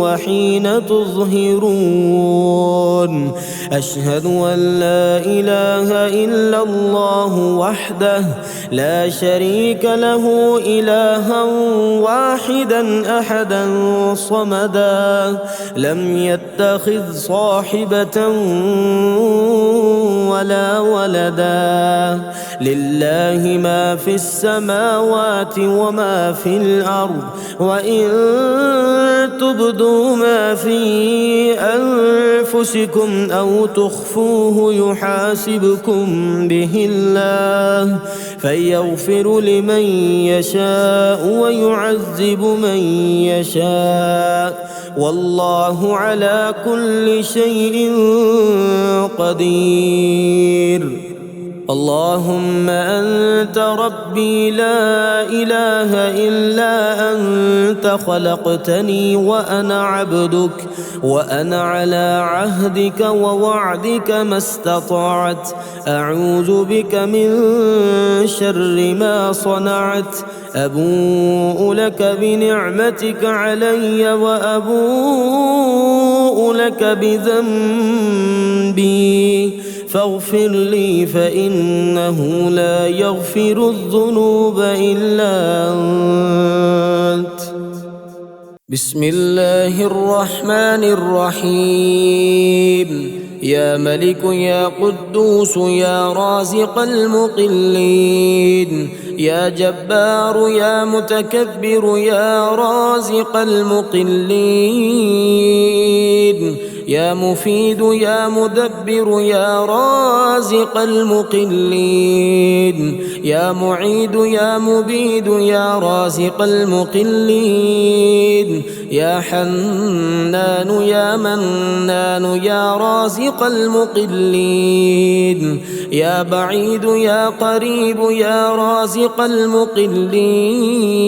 وحين تظهرون أشهد أن لا إله إلا الله وحده لا شريك له إلها واحدا أحدا صمدا لم يتخذ صاحبة ولا ولدا لله ما في السماوات وما في الأرض وإن تبدوا ما في أنفسكم أو تخفوه يحاسبكم به الله فيغفر لمن يشاء ويعذب من يشاء والله على كل شيء قدير اللهم أنت ربي لا إله إلا أنت خلقتني وأنا عبدك وأنا على عهدك ووعدك ما استطعت أعوذ بك من شر ما صنعت أبوء لك بنعمتك علي وأبوء لك بذنبي فاغفر لي فإنه لا يغفر الذنوب إلا أنت بسم الله الرحمن الرحيم يا ملك يا قدوس يا رازق المقلين يا جبار يا متكبر يا رازق المقلين يا مفيد يا مدبر يا رازق المقلين يا معيد يا مبيد يا رازق المقلين يا حنان يا منان يا رازق المقلين يا بعيد يا قريب يا رازق المقلين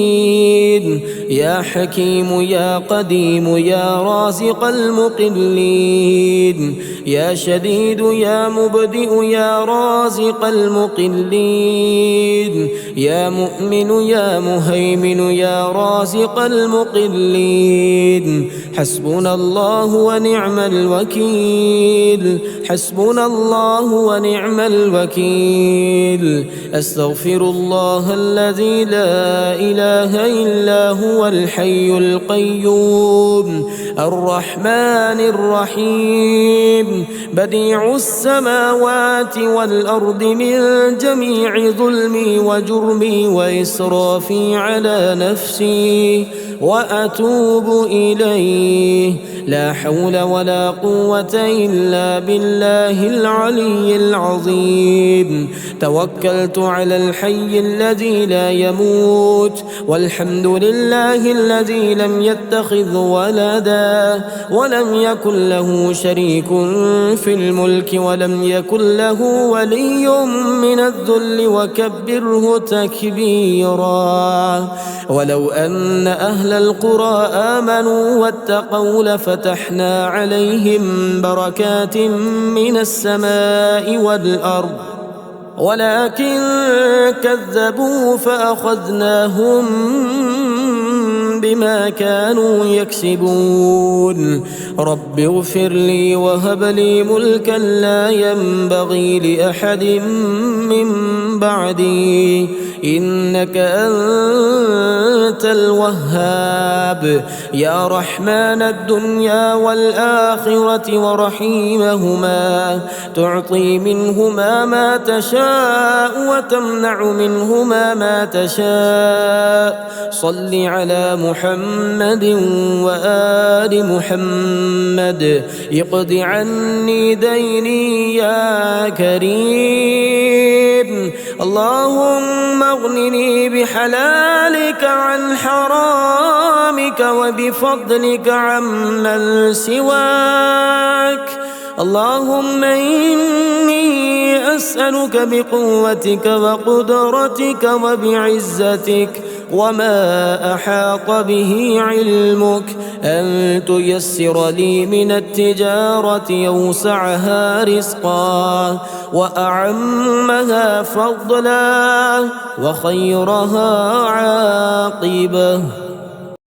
يا حكيم يا قديم يا رازق المقلين يا شديد يا مبدئ يا رازق المقلين يا مؤمن يا مهيمن يا رازق المقلين حسبنا الله ونعم الوكيل حسبنا الله ونعم الوكيل أستغفر الله الذي لا إله إلا هو الحي القيوم الرحمن الرحيم بديع السماوات والأرض من جميع ظلمي وجرمي وإسرافي على نفسي وأتوب إليه لا حول ولا قوة إلا بالله العلي العظيم توكلت على الحي الذي لا يموت والحمد لله الذي لم يتخذ ولدا ولم يكن له شريك في الملك ولم يكن له ولي من الذل وكبره تكبيرا ولو أن أهل القرى آمنوا واتقوا لفتحنا عليهم بركات من السماء والأرض ولكن كذبوا فأخذناهم بما كانوا يكسبون رب اغفر لي وهب لي ملكا لا ينبغي لأحد من بعدي إنك أنت الوهاب يا رحمن الدنيا والآخرة ورحيمهما تعطي منهما ما تشاء وتمنع منهما ما تشاء صل على محمد وآل محمد اقض عني ديني يا كريم. اللهم اغنني بحلالك عن حرامك وبفضلك عمن سواك. اللهم إني أسألك بقوتك وقدرتك وبعزتك وما أحاط به علمك أن تيسر لي من التجارة أوسعها رزقا وأعمها فضلا وخيرها عاقبة.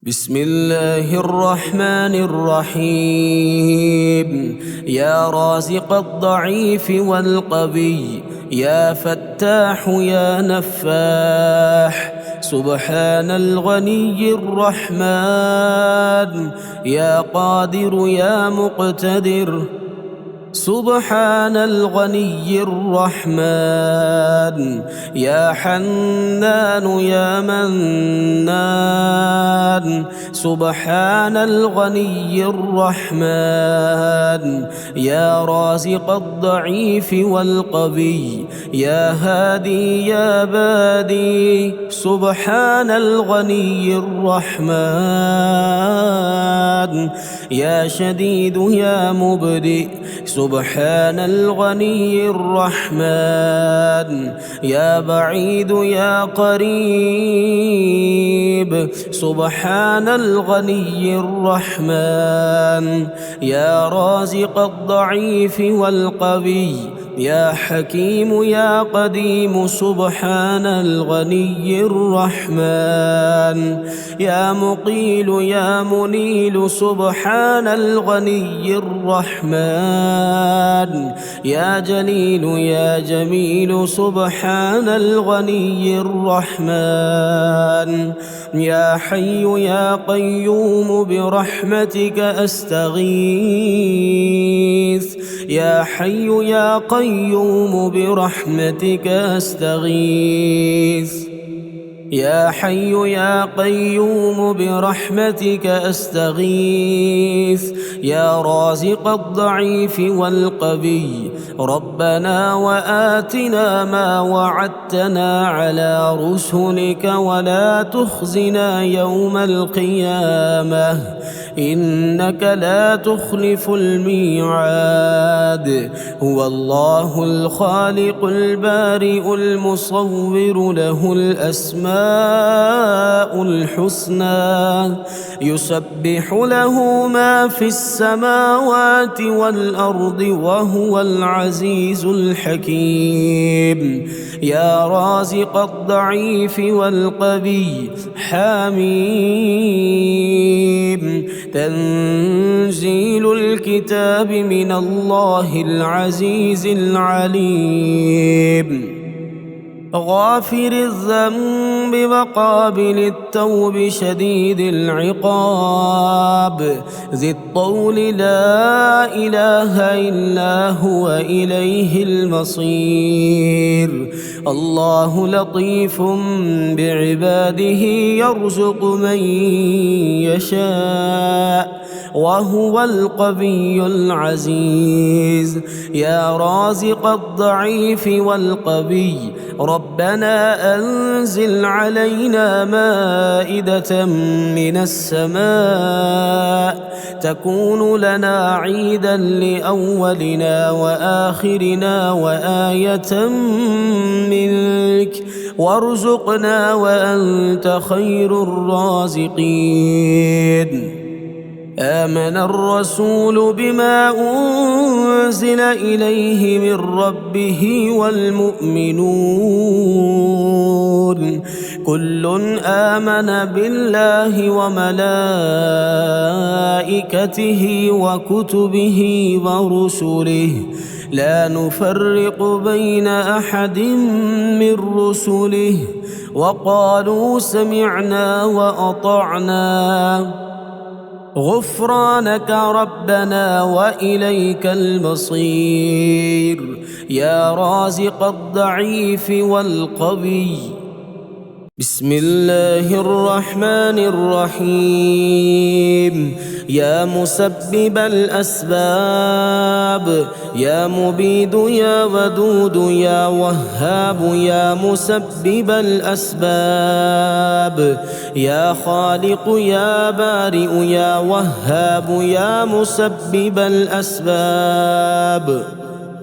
بسم الله الرحمن الرحيم. يا رازق الضعيف والقوي، يا فتاح يا نفاح، سبحان الغني الرحمن، يا قادر يا مقتدر، سبحان الغني الرحمن، يا حنان يا منان، سبحان الغني الرحمن، يا رازق الضعيف والقوي، يا هادي يا بادي، سبحان الغني الرحمن، يا شديد يا مبدئ، سبحان الغني الرحمن، يا بعيد يا قريب، سبحان الغني الرحمن، يا رازق الضعيف والقوي، يا حكيم يا قديم، سبحان الغني الرحمن، يا مقيل يا منيل، سبحان الغني الرحمن، يا جليل يا جميل، سبحان الغني الرحمن، يا حي يا قيوم برحمتك أستغيث، يا حي يا قيوم برحمتك أستغيث، يا حي يا قيوم برحمتك أستغيث، يا رازق الضعيف والقوي، ربنا وآتنا ما وعدتنا على رسلك ولا تخزنا يوم القيامة إنك لا تخلف الميعاد. هو الله الخالق البارئ المصور، له الأسماء الحسنى، يسبح له ما في السماوات والأرض وهو العزيز الحكيم. يا رازق الضعيف والقوي، حميم. تنزيل الكتاب من الله العزيز العليم. غافر الذنب وقابل التوب، شديد العقاب، ذي الطول، لا إله إلا هو، إليه المصير. الله لطيف بعباده، يرزق من يشاء، وهو القوي العزيز. يا رازق الضعيف والقوي، ربنا أنزل علينا مائدة من السماء تكون لنا عيدا لأولنا وآخرنا وآية منك، وارزقنا وأنت خير الرازقين. آمن الرسول بما أنزل إليه من ربه والمؤمنون كل آمن بالله وملائكته وكتبه ورسله لا نفرق بين أحد من رسله وقالوا سمعنا وأطعنا غفرانك ربنا وإليك المصير. يا رازق الضعيف والقوي، بسم الله الرحمن الرحيم. يا مسبب الأسباب، يا مبيد يا ودود يا وهاب، يا مسبب الأسباب، يا خالق يا بارئ يا وهاب، يا مسبب الأسباب،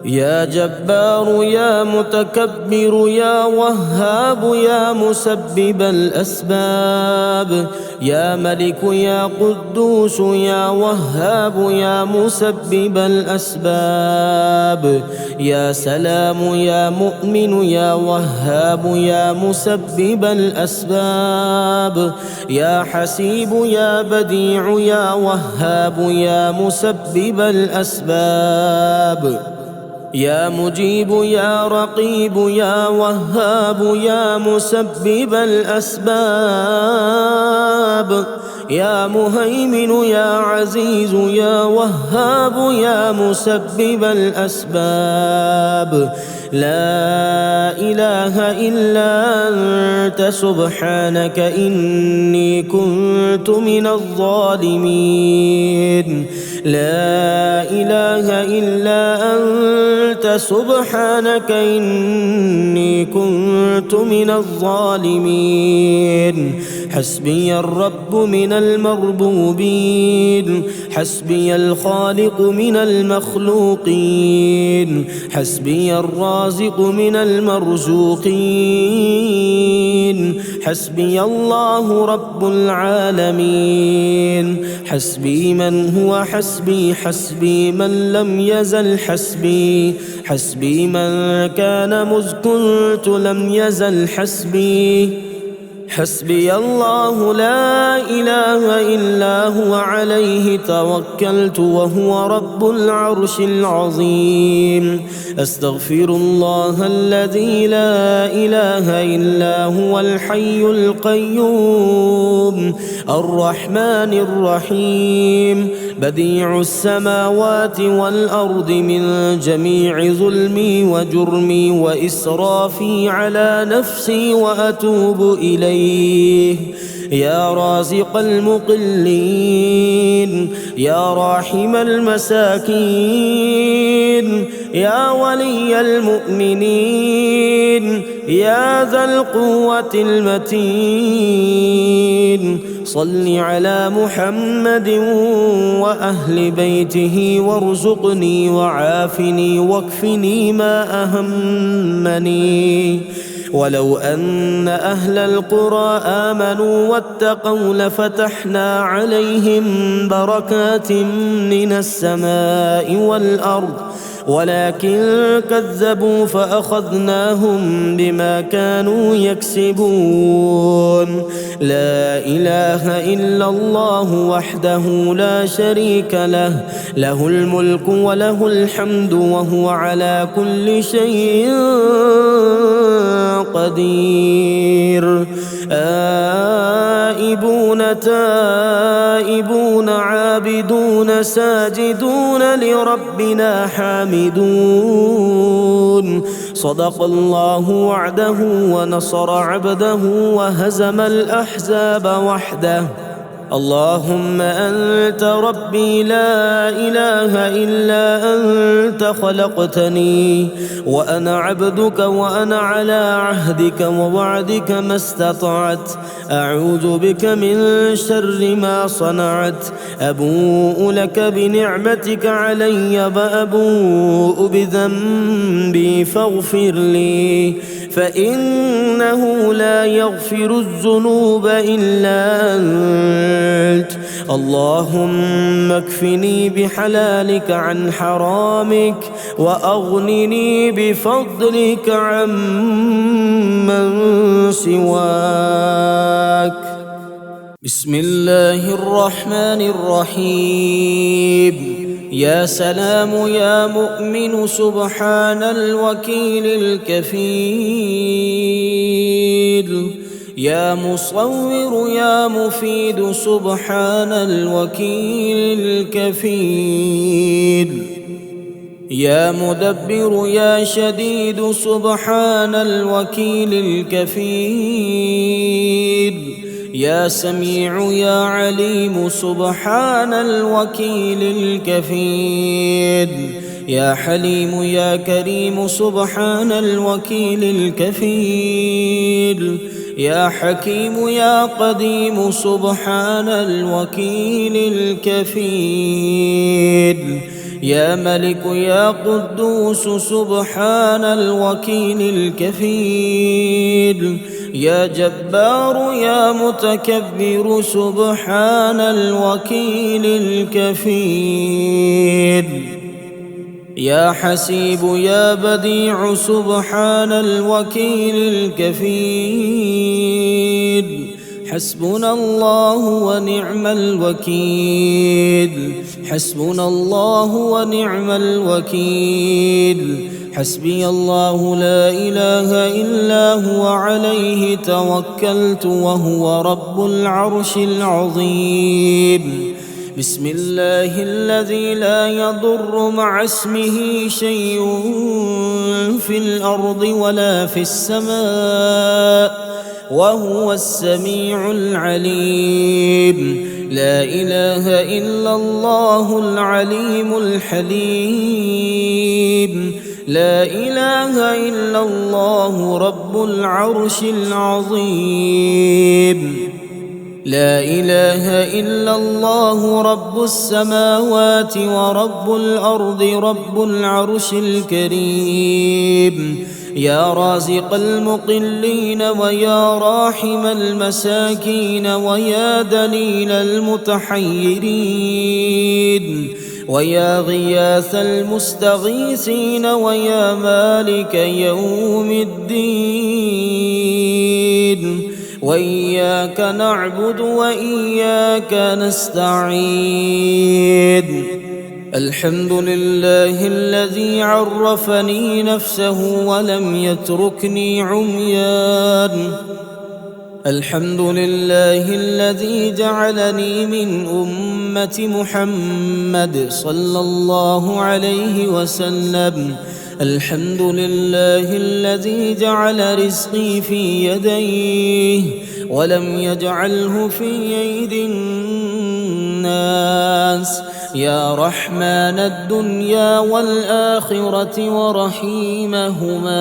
يا جبار يا متكبر يا وهاب، يا مسبب الأسباب، يا ملك يا قدوس يا وهاب، يا مسبب الأسباب، يا سلام يا مؤمن يا وهاب، يا مسبب الأسباب، يا حسيب يا بديع يا وهاب، يا مسبب الأسباب، يا مجيب يا رقيب يا وهاب، يا مسبب الأسباب، يا مهيمن يا عزيز يا وهاب، يا مسبب الأسباب. لا إله إلا أنت سبحانك إني كنت من الظالمين. لا إله إلا أنت سبحانك إني كنت من الظالمين. حسبي الرب من المربوبين، حسبي الخالق من المخلوقين، حسبي الرازق من المرزوقين، حسبي الله رب العالمين. حسبي من هو حسبي، حسبي من لم يزل حسبي، حسبي من كان مذ كنت لم يزل حسبي. حسبي الله لا إله إلا هو عليه توكلت وهو رب العرش العظيم. أستغفر الله الذي لا إله إلا هو الحي القيوم الرحمن الرحيم، بديع السماوات والأرض، من جميع ظلمي وجرمي وإسرافي على نفسي وأتوب إليه. يا رازق المقلين، يا راحم المساكين، يا ولي المؤمنين، يا ذا القوة المتين، صل على محمد وأهل بيته وارزقني وعافني واكفني ما أهمني. ولو أن أهل القرى آمنوا واتقوا لفتحنا عليهم بركات من السماء والأرض، ولكن كذبوا فأخذناهم بما كانوا يكسبون. لا إله إلا الله وحده لا شريك له، له الملك وله الحمد وهو على كل شيء قدير. آئبون تائبون عابدون ساجدون لربنا حامدون. صدق الله وعده ونصر عبده وهزم الأحزاب وحده. اللهم أنت ربي لا إله إلا أنت، خلقتني وأنا عبدك وأنا على عهدك ووعدك ما استطعت. أعوذ بك من شر ما صنعت. أبوء لك بنعمتك علي وأبوء بذنبي فاغفر لي، فإنه لا يغفر الذنوب إلا أنت. اللهم اكفني بحلالك عن حرامك وأغنني بفضلك عمن سواك. بسم الله الرحمن الرحيم. يا سلام يا مؤمن سبحان الوكيل الكفيل، يا مصور يا مفيد سبحان الوكيل الكفيل، يا مدبر يا شديد سبحان الوكيل الكفيل، يا سميع يا عليم سبحان الوكيل الكفيل يا حليم يا كريم سبحان الوكيل الكفيل يا حكيم يا قديم سبحان الوكيل الكفيل يا ملك يا قدوس سبحان الوكيل الكفيل يا جبار يا متكبر سبحان الوكيل الكفيل يا حسيب يا بديع سبحان الوكيل الكفيل حسبنا الله ونعم الوكيل حسبنا الله ونعم الوكيل حسبي الله لا إله إلا هو عليه توكلت وهو رب العرش العظيم بسم الله الذي لا يضر مع اسمه شيء في الأرض ولا في السماء وهو السميع العليم لا إله إلا الله العليم الحليم لا إله إلا الله رب العرش العظيم لا إله إلا الله رب السماوات ورب الأرض رب العرش الكريم يا رازق المقلين ويا راحم المساكين ويا دليل المتحيرين ويا غياث المستغيثين ويا مالك يوم الدين وإياك نعبد وإياك نستعين الحمد لله الذي عرفني نفسه ولم يتركني عميان الحمد لله الذي جعلني من أمة محمد صلى الله عليه وسلم الحمد لله الذي جعل رزقي في يديه ولم يجعله في أيدي الناس يا رحمن الدنيا والآخرة ورحيمهما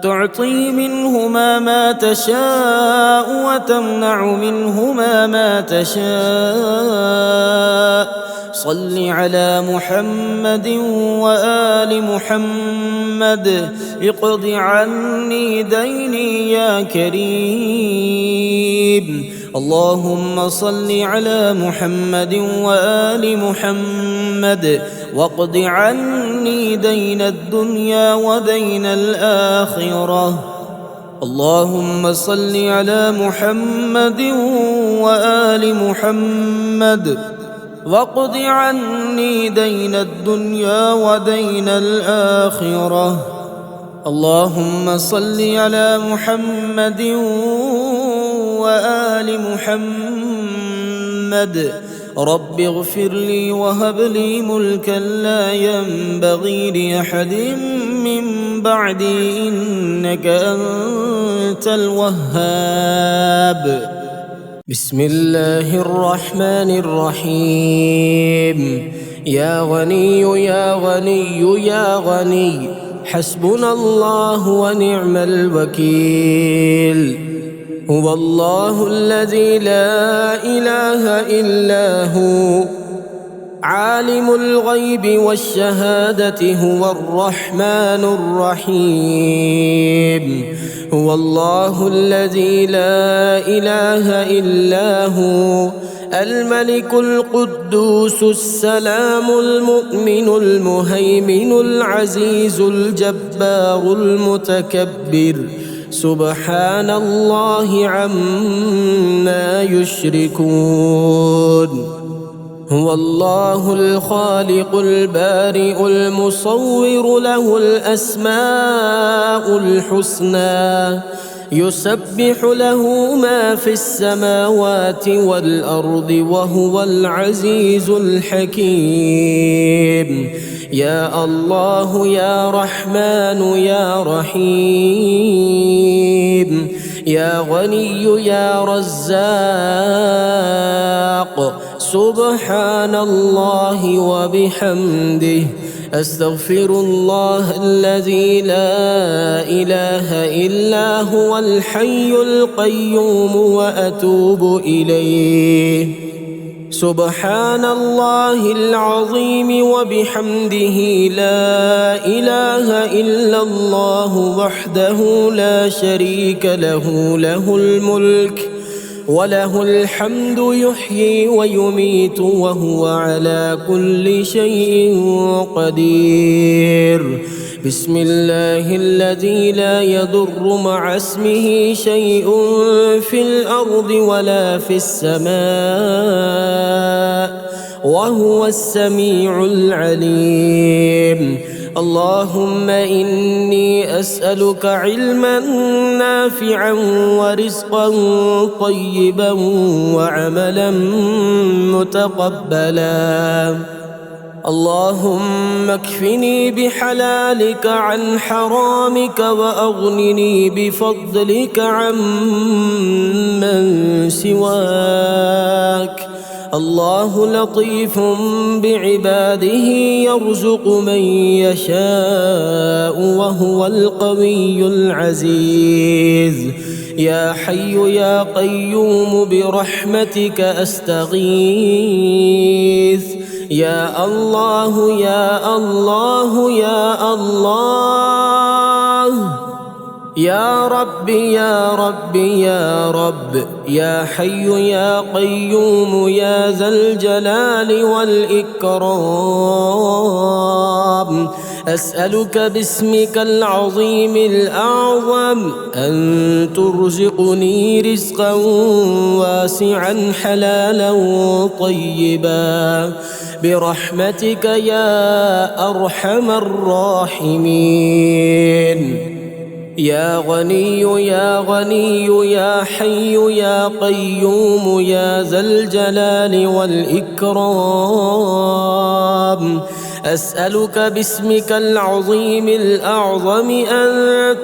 تعطي منهما ما تشاء وتمنع منهما ما تشاء صل على محمد وآل محمد اقض عني ديني يا كريم اللهم صل على محمد وآل محمد واقض عني دين الدنيا ودين الآخرة اللهم صل على محمد وآل محمد واقض عني دين الدنيا ودين الآخرة اللهم صل على محمد وآل محمد رب اغفر لي وهب لي ملكا لا ينبغي لأحد من بعدي إنك أنت الوهاب بسم الله الرحمن الرحيم يا غني يا غني يا غني حسبنا الله ونعم الوكيل هو الله الذي لا إله إلا هو عالم الغيب والشهادة هو الرحمن الرحيم هو الله الذي لا إله إلا هو الملك القدوس السلام المؤمن المهيمن العزيز الجبار المتكبر سبحان الله عما يشركون هو الله الخالق البارئ المصور له الأسماء الحسنى يسبح له ما في السماوات والأرض وهو العزيز الحكيم يا الله يا رحمن يا رحيم يا غني يا رزاق سبحان الله وبحمده أستغفر الله الذي لا إله إلا هو الحي القيوم وأتوب إليه سبحان الله العظيم وبحمده لا إله إلا الله وحده لا شريك له له الملك وله الحمد يحيي ويميت وهو على كل شيء قدير بسم الله الذي لا يضر مع اسمه شيء في الأرض ولا في السماء وهو السميع العليم اللهم إني أسألك علما نافعا ورزقا طيبا وعملا متقبلا اللهم اكفني بحلالك عن حرامك وأغنني بفضلك عمن سواك الله لطيف بعباده يرزق من يشاء وهو القوي العزيز يا حي يا قيوم برحمتك أستغيث يا الله يا الله يا الله يا رب يا رب يا رب يا حي يا قيوم يا ذا الجلال والإكرام أسألك باسمك العظيم الأعظم أن ترزقني رزقا واسعا حلالا طيبا برحمتك يا أرحم الراحمين يا غني يا غني يا حي يا قيوم يا ذا الجلال والإكرام أسألك باسمك العظيم الأعظم أن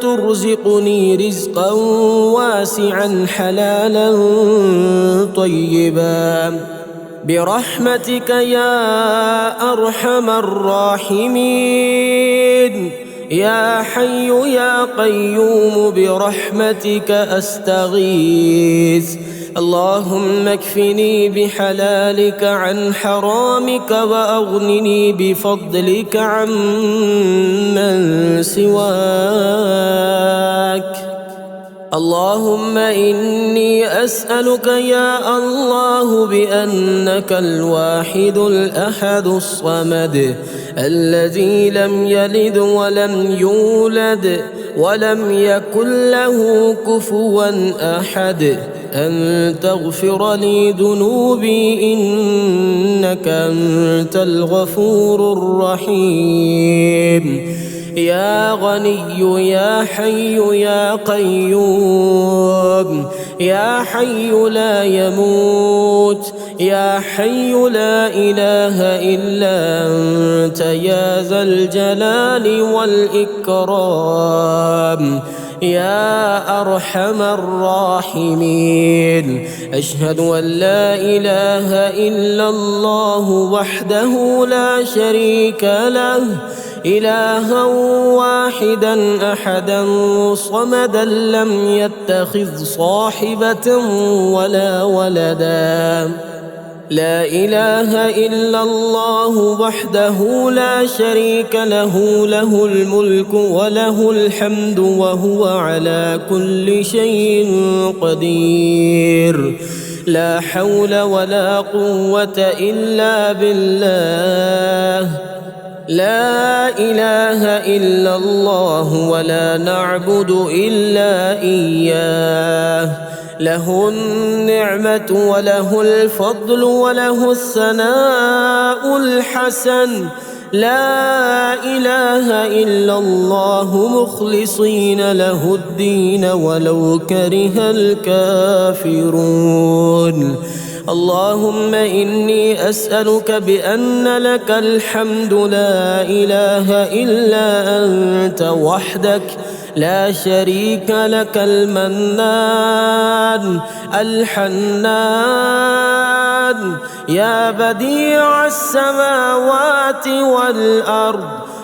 ترزقني رزقا واسعا حلالا طيبا برحمتك يا أرحم الراحمين يا حي يا قيوم برحمتك أستغيث اللهم اكفني بحلالك عن حرامك وأغنني بفضلك عمن سواك اللهم إني أسألك يا الله بأنك الواحد الأحد الصمد الذي لم يلد ولم يولد ولم يكن له كفوا أحد أن تغفر لي ذنوبي إنك أنت الغفور الرحيم يا غني يا حي يا قيوم يا حي لا يموت يا حي لا إله إلا أنت يا ذا الجلال والإكرام يا أرحم الراحمين أشهد أن لا إله إلا الله وحده لا شريك له إلها واحدا أحدا صمدا لم يتخذ صاحبة ولا ولدا لا إله إلا الله وحده لا شريك له له الملك وله الحمد وهو على كل شيء قدير لا حول ولا قوة إلا بالله لا إله إلا الله ولا نعبد إلا إياه له النعمة وله الفضل وله الثناء الحسن لا إله إلا الله مخلصين له الدين ولو كره الكافرون اللهم إني أسألك بأن لك الحمد لا إله إلا أنت وحدك لا شريك لك المنان الحنان يا بديع السماوات والأرض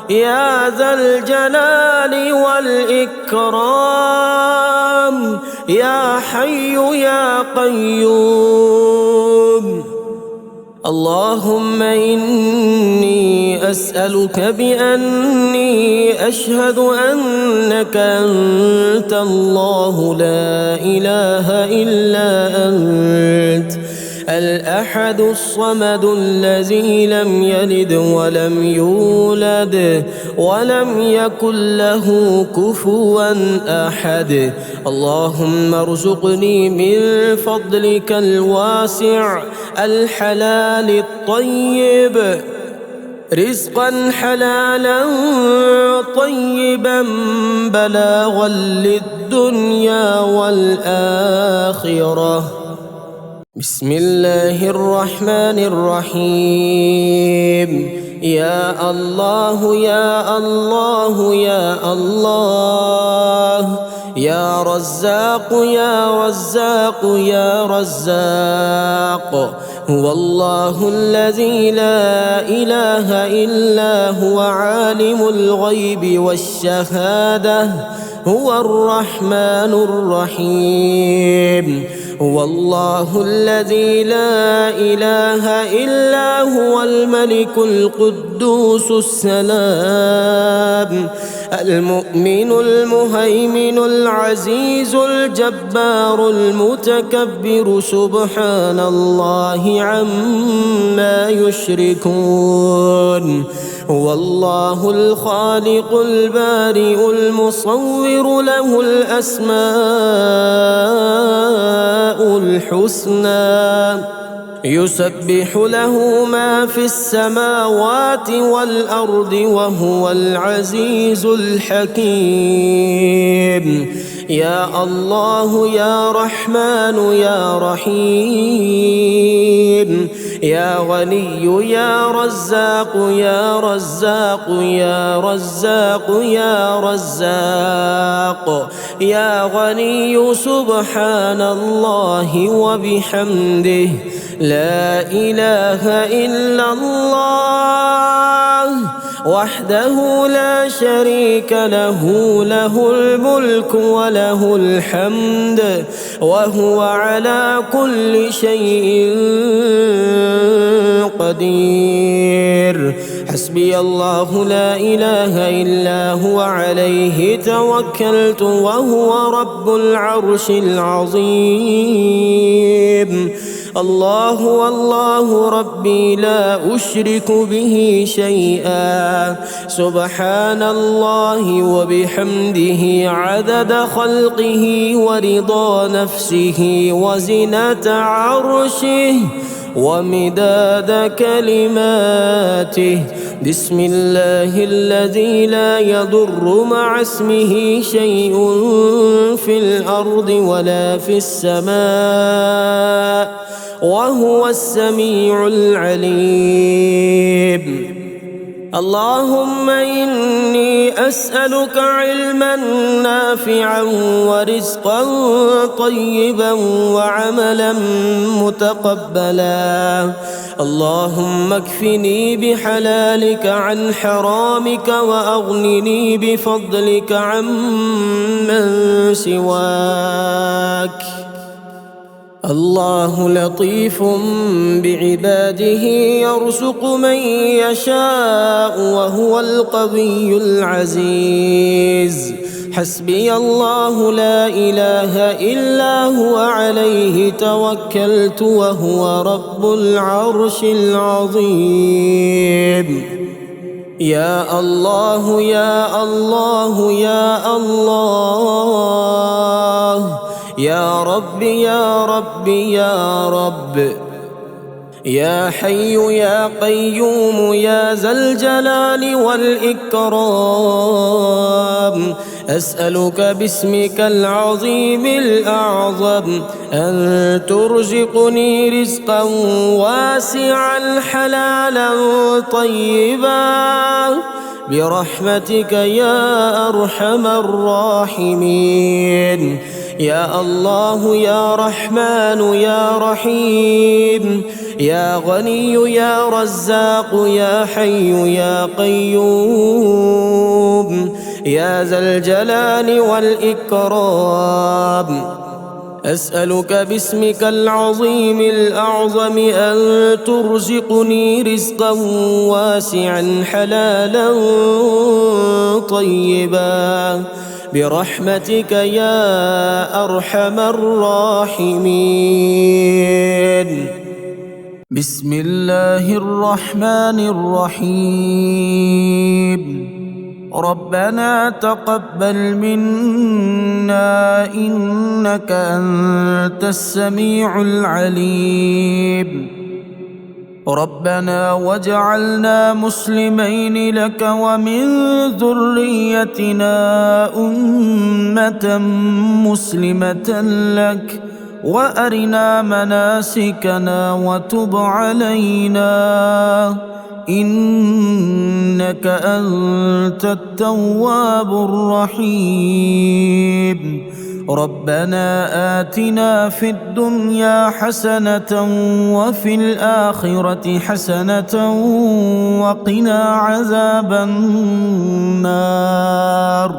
يا ذا الجلال والإكرام يا حي يا قيوم. اللهم إني أسألك بأني أشهد أنك أنت الله لا إله إلا أنت الأحد الصمد الذي لم يلد ولم يولد ولم يكن له كفوا أحد. اللهم ارزقني من فضلك الواسع الحلال الطيب رزقا حلالا طيبا بلاغا للدنيا والآخرة. بسم الله الرحمن الرحيم. يا الله يا الله يا الله يا رزاق يا رزاق يا رزاق هو الله الذي لا إله إلا هو عالم الغيب والشهادة هو الرحمن الرحيم. هو الله الذي لا إله إلا هو الملك القدوس السلام المؤمن المهيمن العزيز الجبار المتكبر سبحان الله عما يشركون. هو الله الخالق البارئ المصور له الأسماء الحسنى يسبح له ما في السماوات والأرض وهو العزيز الحكيم. يا الله يا رحمن يا رحيم يا غني يا رزاق يا رزاق يا رزاق يا رزاق يا غني سبحان الله وبحمده لا إله إلا الله وحده لا شريك له له الملك وله الحمد وهو على كل شيء قدير. حسبي الله لا إله إلا هو عليه توكلت وهو رب العرش العظيم. الله والله ربي لا أشرك به شيئا سبحان الله وبحمده عدد خلقه ورضا نفسه وزنة عرشه ومداد كلماته. بسم الله الذي لا يضر مع اسمه شيء في الأرض ولا في السماء وهو السميع العليم. اللهم إني أسألك علما نافعا ورزقا طيبا وعملا متقبلا. اللهم اكفني بحلالك عن حرامك وأغنني بفضلك عمن سواك. الله لطيف بعباده يرزق من يشاء وهو القوي العزيز. حسبي الله لا إله إلا هو عليه توكلت وهو رب العرش العظيم. يا الله يا الله يا الله يا رب يا رب يا رب يا حي يا قيوم يا ذا الجلال والإكرام. أسألك باسمك العظيم الأعظم أن ترزقني رزقا واسعا حلالا طيبا برحمتك يا أرحم الراحمين. يا الله يا رحمن يا رحيم، يا غني يا رزاق يا حي يا قيوم، يا ذا الجلال والإكرام، أسألك باسمك العظيم الأعظم أن ترزقني رزقا واسعا حلالا طيبا برحمتك يا أرحم الراحمين. بسم الله الرحمن الرحيم. ربنا تقبل منا إنك أنت السميع العليم. ربنا واجعلنا مسلمين لك ومن ذريتنا أمة مسلمة لك وأرنا مناسكنا وتب علينا إنك أنت التواب الرحيم. ربنا آتنا في الدنيا حسنة وفي الآخرة حسنة وقنا عذاب النار.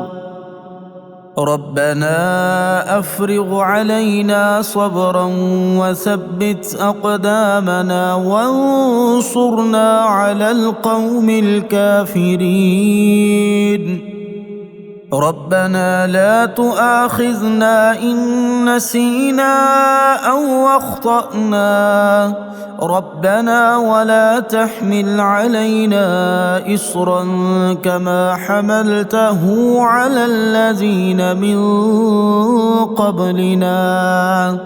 ربنا أفرغ علينا صبرا وثبت أقدامنا وانصرنا على القوم الكافرين. ربنا لا تؤاخذنا إن نسينا أو أخطأنا. ربنا ولا تحمل علينا إصرا كما حملته على الذين من قبلنا.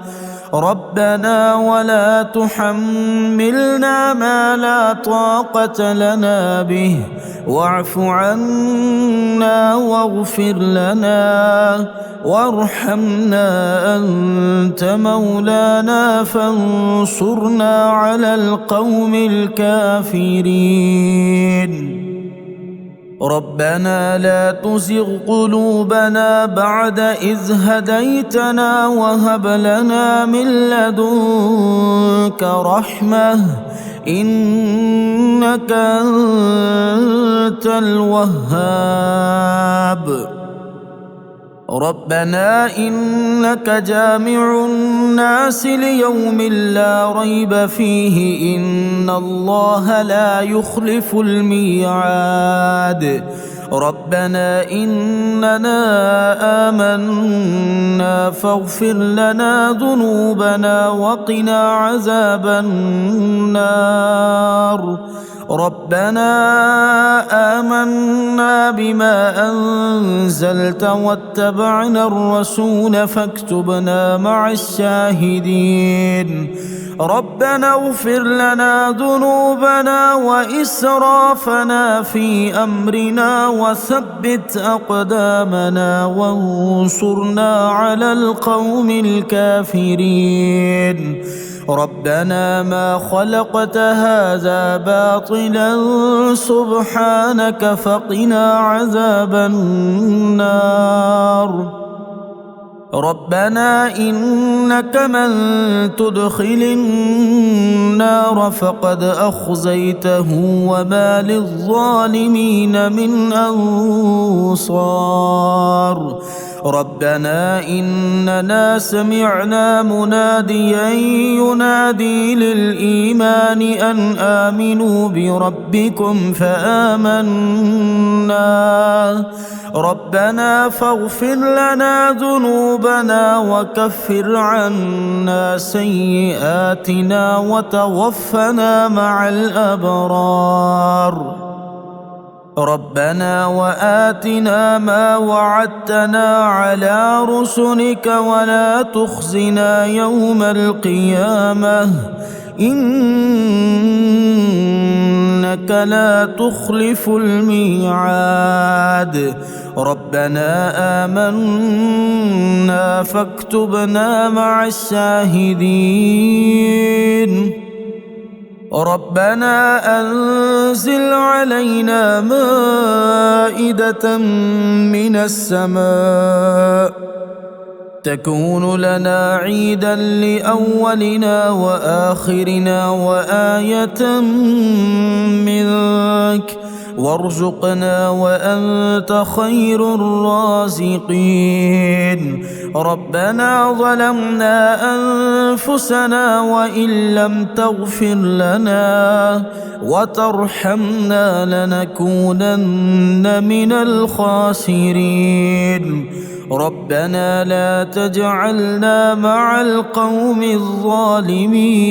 ربنا ولا تحملنا ما لا طاقة لنا به واعف عنا واغفر لنا وارحمنا أنت مولانا فانصرنا على القوم الكافرين. ربنا لا تزغ قلوبنا بعد إذ هديتنا وهب لنا من لدنك رحمة إنك أنت الوهاب. ربنا إنك جامع الناس ليوم لا ريب فيه إن الله لا يخلف الميعاد. ربنا إننا آمنا فاغفر لنا ذنوبنا وقنا عذاب النار. ربنا آمنا بما أنزلت واتبعنا الرسول فاكتبنا مع الشاهدين. ربنا اغفر لنا ذنوبنا وإسرافنا في أمرنا وثبت أقدامنا وانصرنا على القوم الكافرين. ربنا ما خلقت هذا باطلا سبحانك فقنا عذاب النار. ربنا إنك من تدخل النار فقد أخزيته وما للظالمين من أنصار. ربنا إننا سمعنا مناديا ينادي للإيمان أن آمنوا بربكم فآمنا. ربنا فاغفر لنا ذنوبنا وكفر عنا سيئاتنا وتوفنا مع الأبرار. ربنا وآتنا ما وعدتنا على رسلك ولا تخزنا يوم القيامة إنك لا تخلف الميعاد. ربنا آمنا فاكتبنا مع الشاهدين. ربنا أنزل علينا مائدة من السماء تكون لنا عيدا لأولنا وآخرنا وآية منك وارزقنا وأنت خير الرازقين. ربنا ظلمنا أنفسنا وإن لم تغفر لنا وترحمنا لنكونن من الخاسرين. ربنا لا تجعلنا مع القوم الظالمين.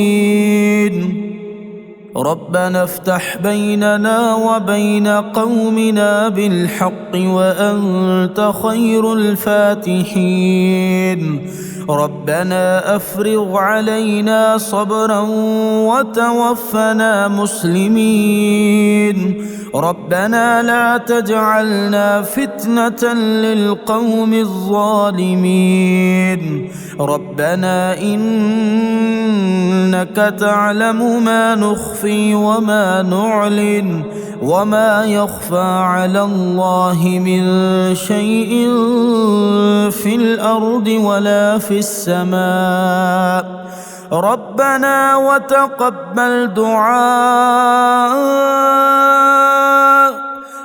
ربنا افتح بيننا وبين قومنا بالحق وأنت خير الفاتحين. ربنا أفرغ علينا صبرا وتوفنا مسلمين. ربنا لا تجعلنا فتنة للقوم الظالمين. ربنا إنك تعلم ما نخفي وما نعلن وما يخفى على الله من شيء في الأرض ولا في السماء. ربنا وتقبل دعاء.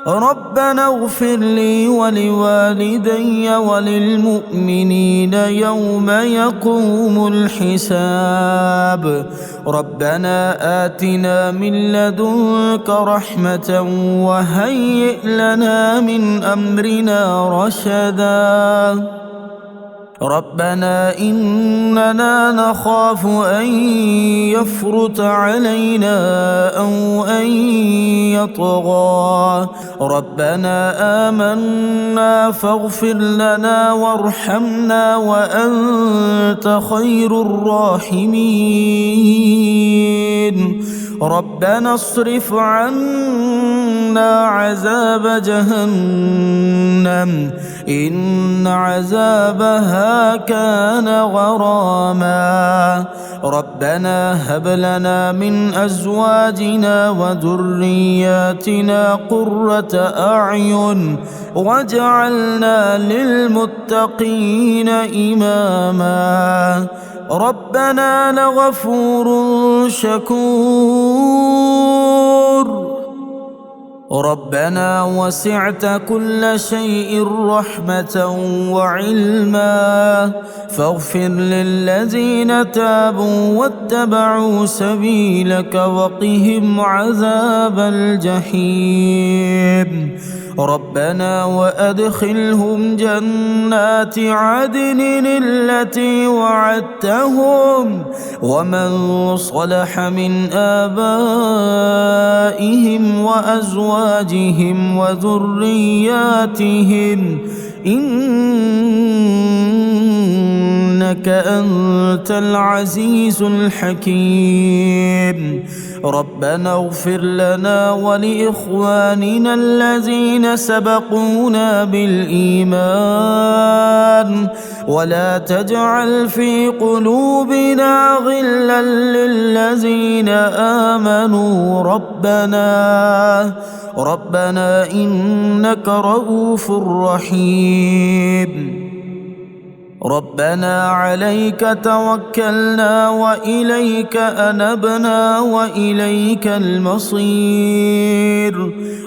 ربنا اغفر لي ولوالدي وللمؤمنين يوم يقوم الحساب. ربنا آتنا من لدنك رحمة وهيئ لنا من أمرنا رشدا. ربنا إننا نخاف أن يفرط علينا أو أن يطغى. ربنا آمنا فاغفر لنا وارحمنا وأنت خير الراحمين. ربنا اصرف عنا عذاب جهنم إن عذابها كان غراما. ربنا هب لنا من أزواجنا وذرياتنا قرة أعين واجعلنا للمتقين إماما. ربنا لغفور شكور. ربنا وسعت كل شيء رحمة وعلما فاغفر للذين تابوا واتبعوا سبيلك وقهم عذاب الجحيم. ربنا وأدخلهم جنات عدن التي وعدتهم ومن صلح من آبائهم وأزواجهم وذرياتهم إنك أنت العزيز الحكيم. ربنا اغفر لنا ولإخواننا الذين سبقونا بالإيمان ولا تجعل في قلوبنا غلا للذين آمنوا ربنا إنك رؤوف رحيم. ربنا عليك توكلنا وإليك أنبنا وإليك المصير.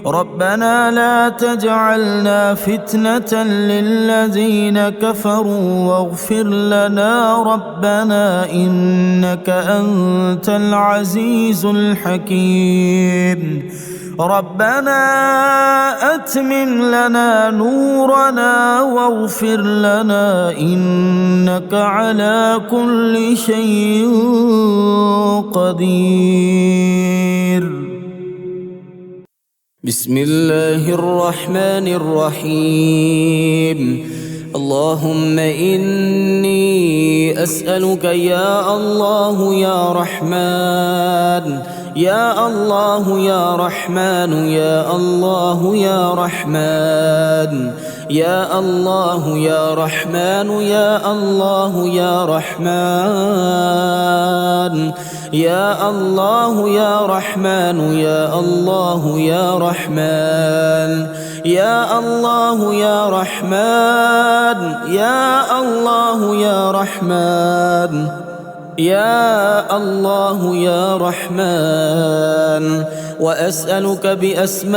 ربنا لا تجعلنا فتنة للذين كفروا واغفر لنا ربنا إنك أنت العزيز الحكيم. ربنا أتمم لنا نورنا واغفر لنا إنك على كل شيء قدير. بسم الله الرحمن الرحيم. اللهم إني أسألك يا الله يا رحمن يا الله يا رحمن يا الله يا رحمن يا الله يا رحمن يا الله يا رحمن يا الله يا رحمن يا الله يا رحمن يا الله يا رحمن يا الله يا رحمن يا الله يا رحمن وأسألك بأسمائك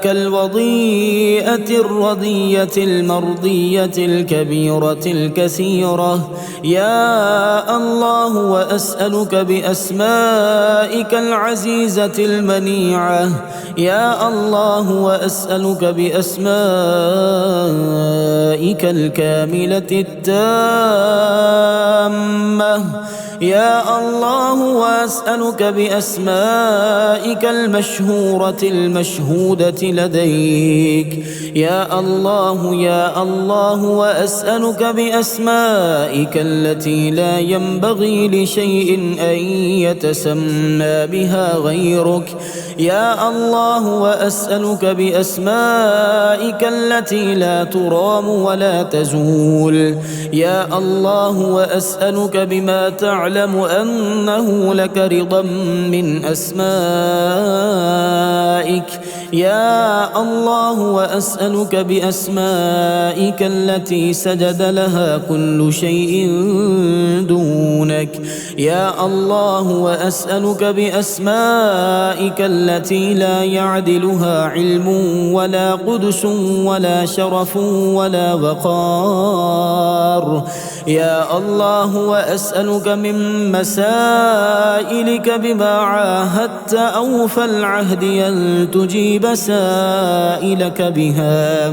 الوضيئة الرضية المرضية الكبيرة الكثيرة يا الله وأسألك بأسمائك العزيزة المنيعة يا الله وأسألك بأسمائك الكاملة التامة يا الله وأسألك بأسمائك المشهورة المشهودة لديك يا الله وأسألك بأسمائك التي لا ينبغي لشيء أن يتسمى بها غيرك يا الله وأسألك بأسمائك التي لا ترام ولا تزول يا الله وأسألك بما تعلم أنه لك رضا من أسمائك يا الله وأسألك بأسمائك التي سجد لها كل شيء دونك يا الله وأسألك بأسمائك التي لا يعدلها علم ولا قدس ولا شرف ولا وقار يا الله وأسألك من مسائلك بما عاهدت أوفى العهد أن تجيب سائلك بها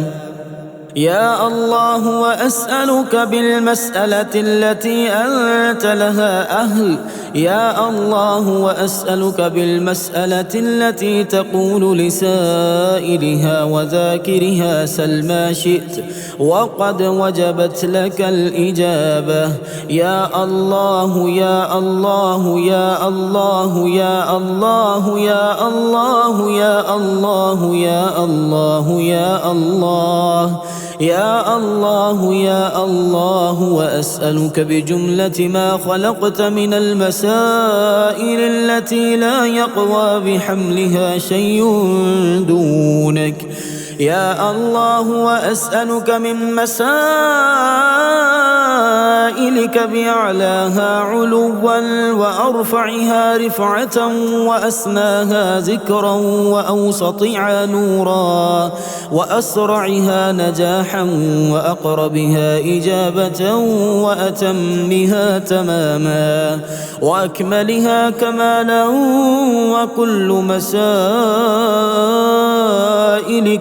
يا الله وأسألك بالمسألة التي أنت لها أهل يا الله وأسألك بالمسألة التي تقول لسائلها وذاكرها سل ما شئت وقد وجبت لك الإجابة يا الله يا الله يا الله يا الله يا الله يا الله يا الله يا الله يا الله يا الله وأسألك بجملة ما خلقت من المسائل التي لا يقوى بحملها شيء دونك يا الله وأسألك من مسائلك بأعلاها علوا وأرفعها رفعة وأسناها ذكرا وأوسطها نورا وأسرعها نجاحا وأقربها إجابة وأتمها تماما وأكملها كمالا وكل مسائلك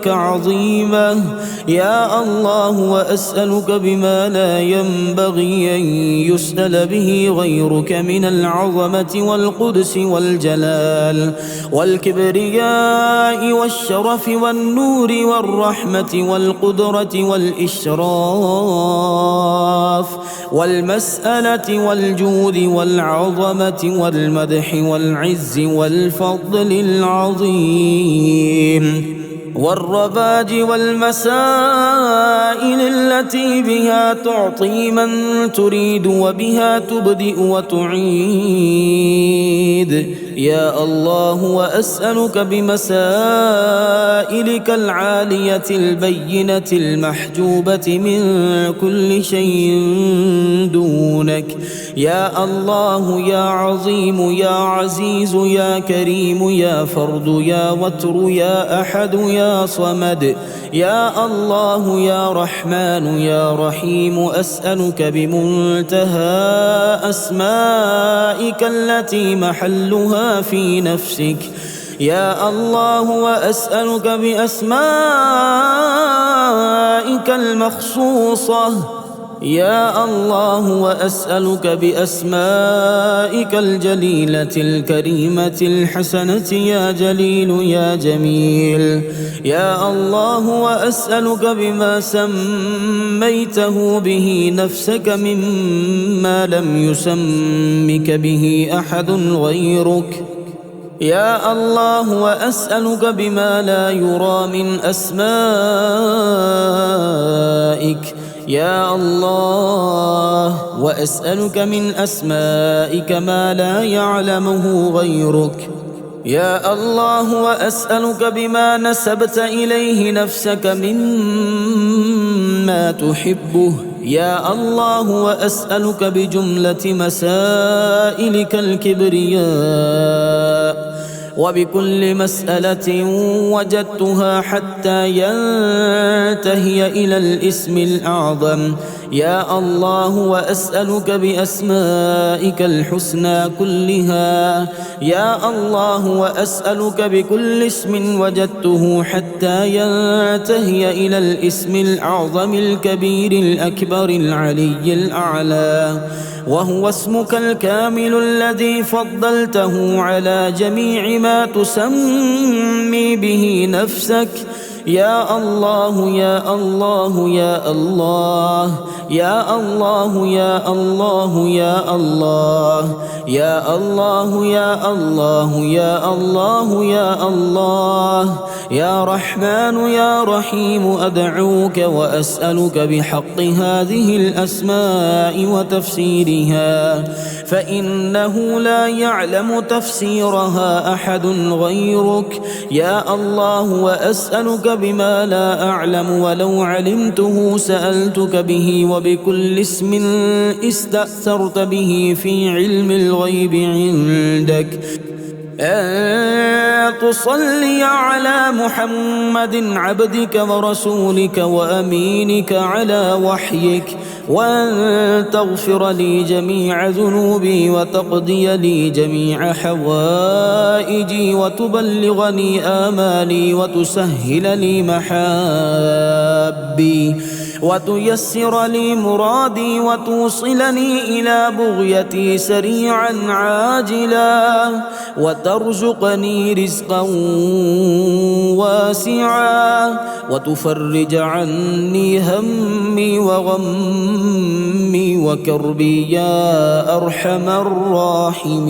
عظيمة يا الله وأسألك بما لا ينبغي أن يسأل به غيرك من العظمة والقدس والجلال والكبرياء والشرف والنور والرحمة والقدرة والإشراف والمسألة والجود والعظمة والمدح والعز والفضل العظيم والرباج والمسائل التي بها تعطي من تريد وبها تبدئ وتعيد يا الله وأسألك بمسائلك العالية البينة المحجوبة من كل شيء دونك يا الله يا عظيم يا عزيز يا كريم يا فرد يا وتر يا أحد يا صمد يا الله يا رحمن يا رحيم أسألك بمنتهى أسمائك التي محلها في نفسك يا الله وأسألك بأسمائك المخصوصة يا الله وأسألك بأسمائك الجليلة الكريمة الحسنة يا جليل يا جميل يا الله وأسألك بما سميته به نفسك مما لم يسمك به أحد غيرك يا الله وأسألك بما لا يرى من أسمائك يا الله، وأسألك من أسمائك ما لا يعلمه غيرك. يا الله، وأسألك بما نسبت إليه نفسك مما تحبه. يا الله، وأسألك بجملة مسائلك الكبرياء وبكل مسألة وجدتها حتى ينتهي إلى الاسم الأعظم. يا الله، وأسألك بأسمائك الحسنى كلها. يا الله، وأسألك بكل اسم وجدته حتى ينتهي إلى الاسم الأعظم الكبير الأكبر العلي الأعلى، وهو اسمك الكامل الذي فضلته على جميع ما تسمي به نفسك. يا الله يا الله يا الله يا الله يا الله يا الله يا الله يا الله يا الله يا الله يا رحمن يا رحيم، أدعوك وأسألك بحق هذه الأسماء وتفسيرها، فإنه لا يعلم تفسيرها أحد غيرك. يا الله، وأسألك بما لا أعلم ولو علمته سألتك به، وبكل اسم استأثرت به في علم الغيب عندك أن تصلي على محمد عبدك ورسولك وأمينك على وحيك، وأن تغفر لي جميع ذنوبي وتقضي لي جميع حوائجي وتبلغني آمالي وتسهل لي محابي وتيسر لي مرادي وتوصلني إلى بغيتي سريعا عاجلا، وترزقني رزقا واسعا، وتفرج عني همي وغمي وكربي يا أرحم الراحمين.